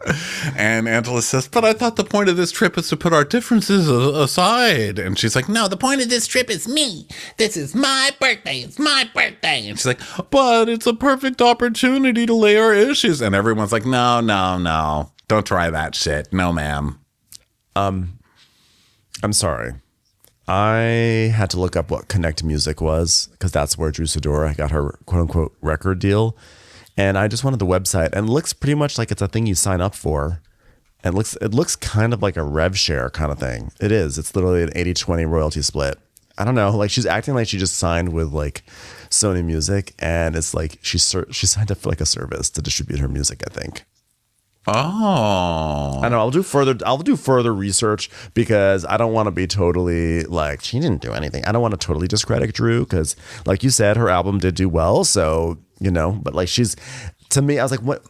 [SPEAKER 2] And Angela says, but I thought the point of this trip is to put our differences aside. And she's like, no,
[SPEAKER 3] The point of this trip is me. This is my birthday. It's my birthday.
[SPEAKER 2] and she's like, but it's a perfect opportunity to lay our issues. And everyone's like, no, don't try that shit. No, ma'am.
[SPEAKER 1] I'm sorry. I had to look up what Connect Music was because that's where Drew Sidora got her quote unquote record deal. And I just wanted the website, and it looks pretty much like it's a thing you sign up for. And it looks kind of like a rev share kind of thing. It is. It's literally an 80-20 royalty split. I don't know. Like she's acting like she just signed with like Sony Music, and it's like she signed up for like a service to distribute her music, I think.
[SPEAKER 2] Oh,
[SPEAKER 1] I know. I'll do further research because I don't want to be totally like she didn't do anything. I don't want to totally discredit Drew because, like you said, her album did do well. So but like to me, I was like, what?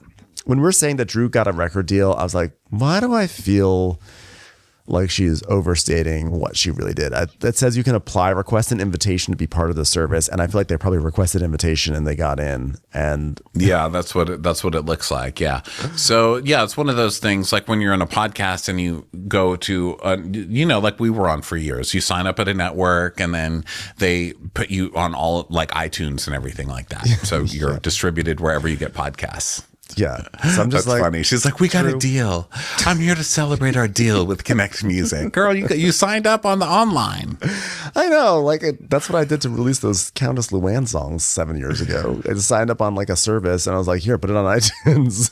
[SPEAKER 1] When we're saying that Drew got a record deal, I was like, why do I feel like she's overstating what she really did? That says you can request an invitation to be part of the service, and I feel like they probably requested invitation and they got in. And
[SPEAKER 2] yeah, that's what it looks like. Yeah. So yeah, it's one of those things like when you're on a podcast and you go to, like we were on for years, you sign up at a network and then they put you on all like iTunes and everything like that. So you're distributed wherever you get podcasts.
[SPEAKER 1] yeah, so I'm just
[SPEAKER 2] That's funny. She's like, we got a
[SPEAKER 1] Drew.
[SPEAKER 2] deal. I'm here to celebrate our deal with Connect Music. Girl, you signed up on the online.
[SPEAKER 1] I know, like that's what I did to release those Countess Luann songs 7 years ago. I just signed up on like a service, and I was like, "Here, put it on iTunes."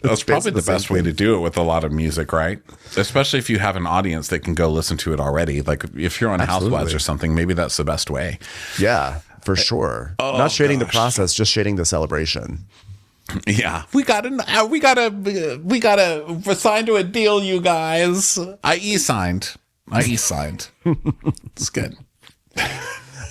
[SPEAKER 2] That's probably
[SPEAKER 1] basically
[SPEAKER 2] the
[SPEAKER 1] the
[SPEAKER 2] best
[SPEAKER 1] same
[SPEAKER 2] way to
[SPEAKER 1] thing.
[SPEAKER 2] do it with a lot of music, right? Especially if you have an audience that can go listen to it already. Like if you're on Housewives
[SPEAKER 1] Absolutely.
[SPEAKER 2] or something, maybe that's the best way.
[SPEAKER 1] Yeah, for sure.
[SPEAKER 2] Oh,
[SPEAKER 1] Not shading the
[SPEAKER 2] gosh.
[SPEAKER 1] process, just shading the celebration.
[SPEAKER 2] Yeah, we gotta sign to a deal, you guys. I e-signed. It's good.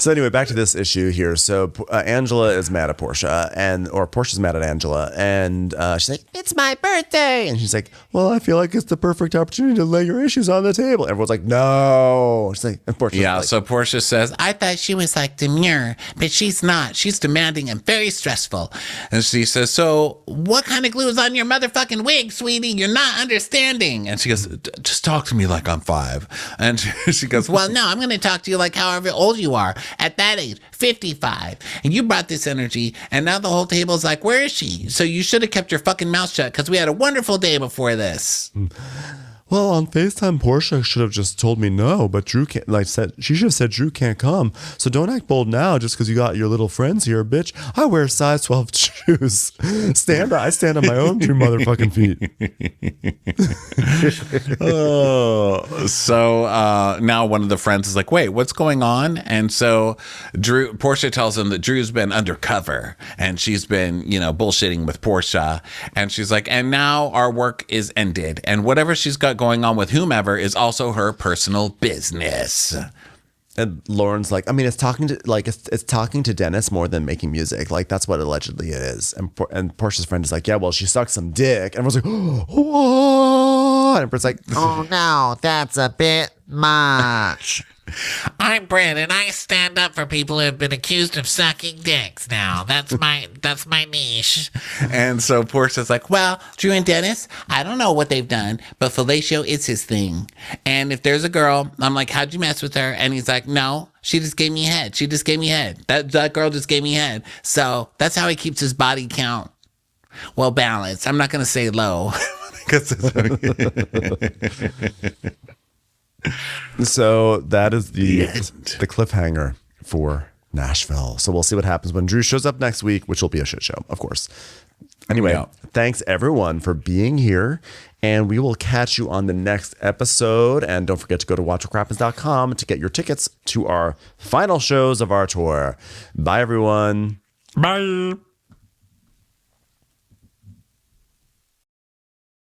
[SPEAKER 1] So anyway, back to this issue here. So Angela is mad at Portia, or Portia's mad at Angela, and she's like, "It's my birthday," and she's like, "Well, I feel like it's the perfect opportunity to lay your issues on the table." Everyone's like, "No," she's like, and Portia's like,
[SPEAKER 2] So Portia says,
[SPEAKER 3] I thought she was like demure, but she's not. She's demanding and very stressful.
[SPEAKER 2] and she says, so what kind of glue is on your motherfucking wig, sweetie? You're not understanding. And she goes, just talk to me like I'm 5. And she goes,
[SPEAKER 3] Well, no, I'm going to talk to you like however old you are. At that age, 55. And you brought this energy, and now the whole table's like, where is she? So you should have kept your fucking mouth shut because we had a wonderful day before this.
[SPEAKER 1] "Well, on FaceTime, Portia should have just told me no, but Drew can't." She should have said Drew can't come. So don't act bold now just because you got your little friends here, bitch. I wear size 12 shoes. I stand on my own 2 motherfucking feet.
[SPEAKER 2] So now one of the friends is like, wait, what's going on? And so Portia tells him that Drew's been undercover and she's been, bullshitting with Portia. And she's like, and now our work is ended. And whatever she's got going on with whomever is also her personal business.
[SPEAKER 1] And Lauren's like, I mean, it's talking to Dennis more than making music. Like, that's what allegedly it is. And Portia's friend is like, yeah, well, she sucked some dick. And everyone's like, oh, and Britt's like,
[SPEAKER 5] Oh no, that's a bit much.
[SPEAKER 3] I'm Brent, and I stand up for people who have been accused of sucking dicks now. That's my niche.
[SPEAKER 2] And so Portia's like,
[SPEAKER 3] Well, Drew and Dennis, I don't know what they've done, but fellatio is his thing. And if there's a girl, I'm like, how'd you mess with her? And he's like, no, she just gave me head. She just gave me head. That girl just gave me head. So that's how he keeps his body count well balanced. I'm not going to say low.
[SPEAKER 1] so that is the cliffhanger for Nashville. So we'll see what happens when Drew shows up next week, which will be a shit show, of course. Anyway, Thanks everyone for being here, and we will catch you on the next episode. And don't forget to go to watchwhatcrappens.com to get your tickets to our final shows of our tour. Bye, everyone.
[SPEAKER 2] bye.